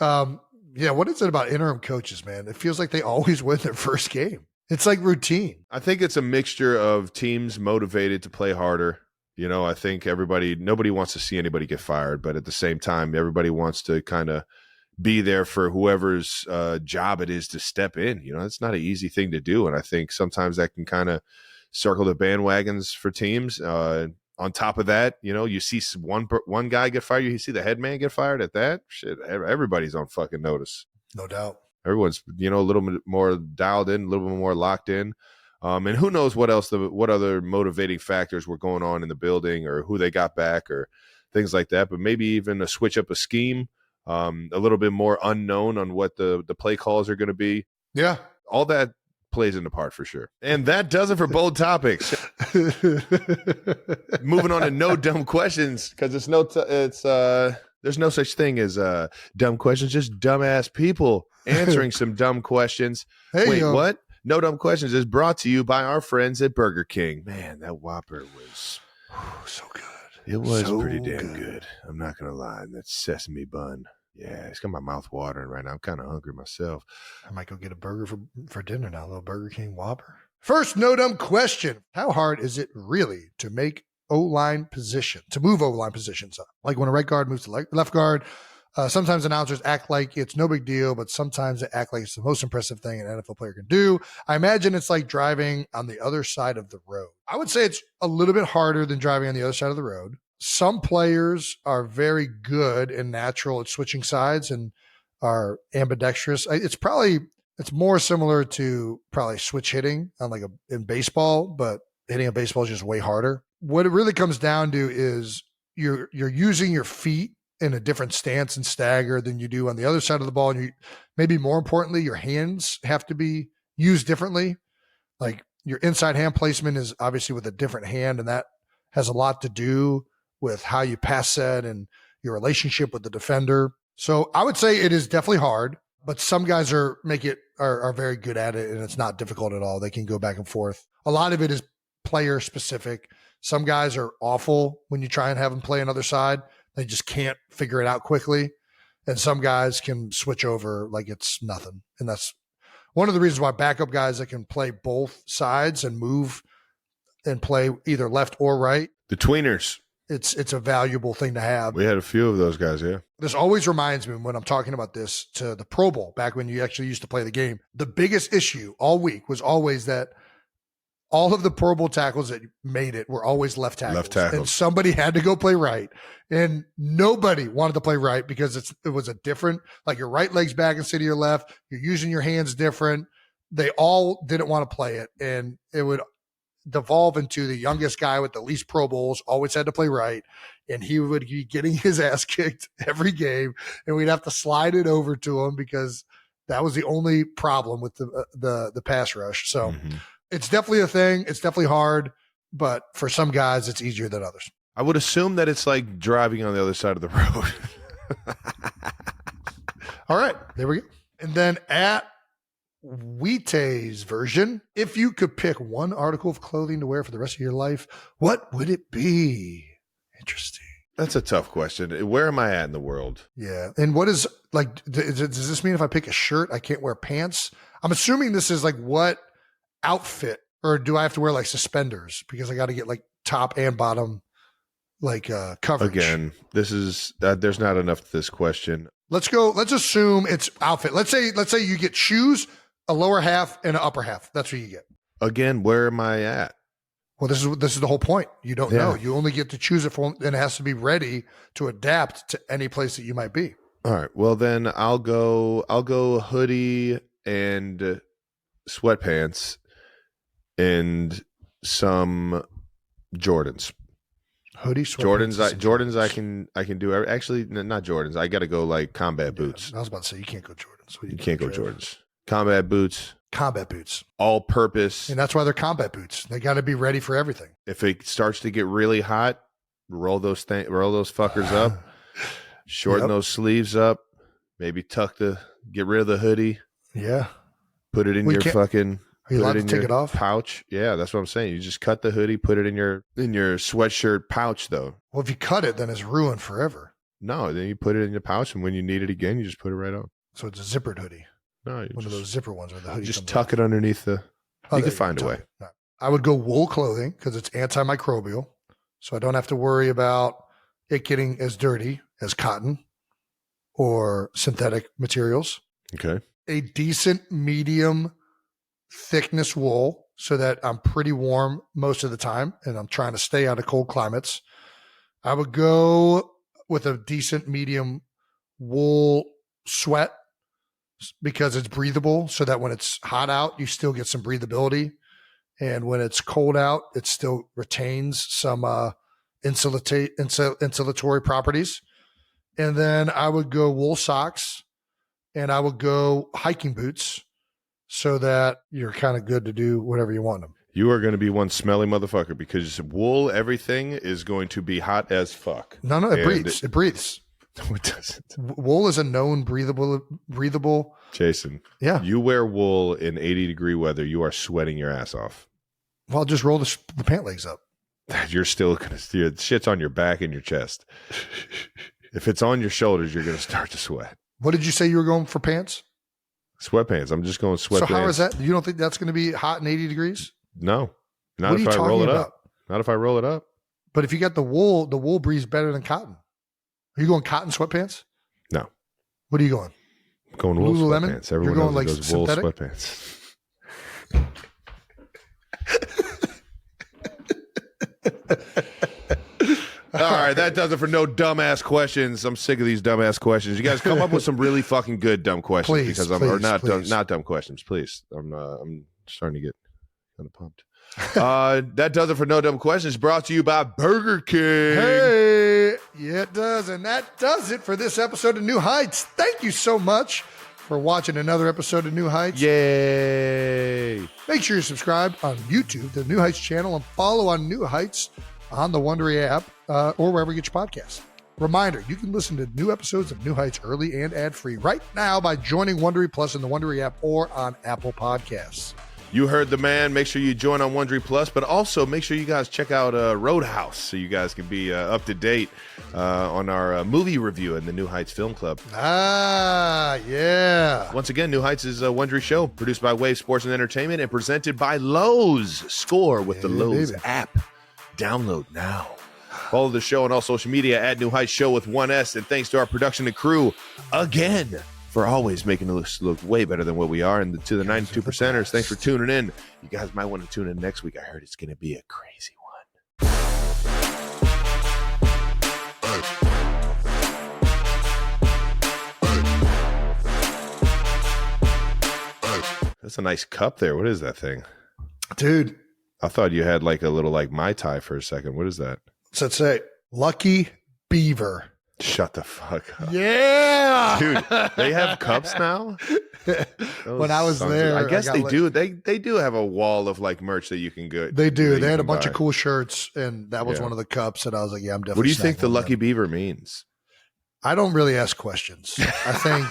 Yeah. What is it about interim coaches, man? It feels like they always win their first game. It's like routine. I think it's a mixture of teams motivated to play harder. I think nobody wants to see anybody get fired, but at the same time, everybody wants to kind of be there for whoever's job it is to step in. It's not an easy thing to do. And I think sometimes that can kind of circle the bandwagons for teams. On top of that, you see one guy get fired, you see the head man get fired at that. Shit, everybody's on fucking notice. No doubt. Everyone's, a little bit more dialed in, a little bit more locked in. And who knows what other motivating factors were going on in the building, or who they got back, or things like that. But maybe even a switch up a scheme, a little bit more unknown on what the play calls are going to be. Yeah. All that plays into part for sure. And that does it for bold topics. Moving on to no dumb questions, because there's no such thing as dumb questions, just dumbass people answering some dumb questions. Hey, wait, what? No Dumb Questions is brought to you by our friends at Burger King. Man, that Whopper was so good. It was so pretty damn good. I'm not gonna lie. That sesame bun. Yeah, it's got my mouth watering right now. I'm kind of hungry myself. I might go get a burger for dinner now, a little Burger King Whopper. First, no dumb question. How hard is it really to make O-line position, to move O-line positions up? Like when a right guard moves to left guard, sometimes announcers act like it's no big deal, but sometimes they act like it's the most impressive thing an NFL player can do. I imagine it's like driving on the other side of the road. I would say it's a little bit harder than driving on the other side of the road. Some players are very good and natural at switching sides and are ambidextrous. It's more similar to probably switch hitting on in baseball, but hitting a baseball is just way harder. What it really comes down to is you're using your feet in a different stance and stagger than you do on the other side of the ball. And maybe more importantly, your hands have to be used differently. Like your inside hand placement is obviously with a different hand, and that has a lot to do with how you pass set and your relationship with the defender. So I would say it is definitely hard, but some guys are very good at it, and it's not difficult at all. They can go back and forth. A lot of it is player specific. Some guys are awful when you try and have them play another side. They just can't figure it out quickly. And some guys can switch over like it's nothing. And that's one of the reasons why backup guys that can play both sides and move and play either left or right. The tweeners. It's a valuable thing to have. We had a few of those guys, yeah. This always reminds me when I'm talking about this to the Pro Bowl, back when you actually used to play the game. The biggest issue all week was always that all of the Pro Bowl tackles that made it were always left tackles. Left tackles. And somebody had to go play right. And nobody wanted to play right because it was a different, like your right leg's back instead of your left. You're using your hands different. They all didn't want to play it. And it would devolve into the youngest guy with the least Pro Bowls always had to play right. And he would be getting his ass kicked every game. And we'd have to slide it over to him because that was the only problem with the pass rush. So It's definitely a thing. It's definitely hard, but for some guys, it's easier than others. I would assume that it's like driving on the other side of the road. All right, there we go. And then at Wheate's version, if you could pick one article of clothing to wear for the rest of your life, what would it be? Interesting. That's a tough question. Where am I at in the world? Yeah. And what is does this mean if I pick a shirt, I can't wear pants? I'm assuming this is what outfit, or do I have to wear suspenders because I got to get top and bottom coverage? Again, this is there's not enough to this question. Let's assume it's outfit. Let's say you get shoes, a lower half and an upper half. That's what you get. Again, where am I at? Well, this is the whole point. You don't know. You only get to choose it and it has to be ready to adapt to any place that you might be. All right. Well, then I'll go hoodie and sweatpants and some Jordans. Hoodie, sweatpants. Jordans. I can do. Actually, not Jordans. I got to go combat boots. I was about to say you can't go Jordans. You can't go Jordans. Combat boots. Combat boots. All purpose. And that's why they're combat boots. They got to be ready for everything. If it starts to get really hot, roll those fuckers up. Shorten those sleeves up. Maybe get rid of the hoodie. Yeah. Put it in your fucking. Are you allowed to take it off? Pouch. Yeah, that's what I'm saying. You just cut the hoodie, put it in your sweatshirt pouch, though. Well, if you cut it, then it's ruined forever. No, then you put it in your pouch, and when you need it again, you just put it right on. So it's a zippered hoodie. No, one of those zipper ones where the hoodie just tuck it underneath the. You can find a way. No. I would go wool clothing because it's antimicrobial, so I don't have to worry about it getting as dirty as cotton or synthetic materials. Okay. A decent medium thickness wool so that I'm pretty warm most of the time and I'm trying to stay out of cold climates. I would go with a decent medium wool sweat because it's breathable, so that when it's hot out, you still get some breathability. And when it's cold out, it still retains some insulatory properties. And then I would go wool socks, and I would go hiking boots, so that you're kind of good to do whatever you want them. You are going to be one smelly motherfucker, because wool, everything is going to be hot as fuck. No, it breathes. It breathes. No, it doesn't. Wool is a known breathable. Jason, Yeah. You wear wool in 80-degree weather, you are sweating your ass off. Well, just roll the pant legs up. You're still going to, shit's on your back and your chest. If it's on your shoulders, you're going to start to sweat. What did you say you were going for pants? Sweatpants. I'm just going sweatpants. So how is that? You don't think that's going to be hot in 80 degrees? No. Not What are if you I roll it talking up. about? Not if I roll it up. But if you got the wool breathes better than cotton. Are you going cotton sweatpants? No. What are you going? I'm going wool Lululemon? sweatpants. Everyone You're going knows like it goes wool synthetic? sweatpants. All right, that does it for no dumbass questions. I'm sick of these dumbass questions. You guys come up with some really fucking good dumb questions, Please, because please, not dumb questions, please. I'm starting to get kind of pumped. That does it for no dumb questions. Brought to you by Burger King. Hey, yeah, it does. And that does it for this episode of New Heights. Thank you so much for watching another episode of New Heights. Yay! Make sure you subscribe on YouTube, the New Heights channel, and follow on New Heights on the Wondery app or wherever you get your podcasts. Reminder, you can listen to new episodes of New Heights early and ad-free right now by joining Wondery Plus in the Wondery app or on Apple Podcasts. You heard the man. Make sure you join on Wondery Plus, but also make sure you guys check out Roadhouse, so you guys can be up to date on our movie review in the New Heights Film Club. Ah, yeah. Once again, New Heights is a Wondery show produced by Wave Sports and Entertainment and presented by Lowe's. Score with the Lowe's baby. app. Download now. Follow the show on all social media at New Heights Show with 1S. And thanks to our production and crew again for always making us look way better than what we are. And to the 92%ers, thanks for tuning in. You guys might want to tune in next week. I heard it's going to be a crazy one. That's a nice cup there. What is that thing? Dude. I thought you had like a little like Mai Tai for a second. What is that? So let's say Lucky Beaver. Shut the fuck up. Yeah. Dude, they have cups now? When I was there. I guess they do. They do have a wall of like merch that you can get. They do. They had a bunch of cool shirts, and that was one of the cups. And I was like, yeah, I'm definitely. What do you think the Lucky Beaver means? I don't really ask questions. I think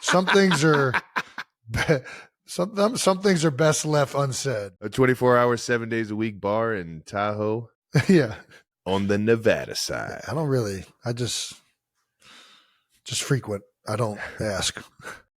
some things are some things are best left unsaid. A 24-hour, 7 days a week bar in Tahoe. Yeah. On the Nevada side. I don't really. I just frequent. I don't ask.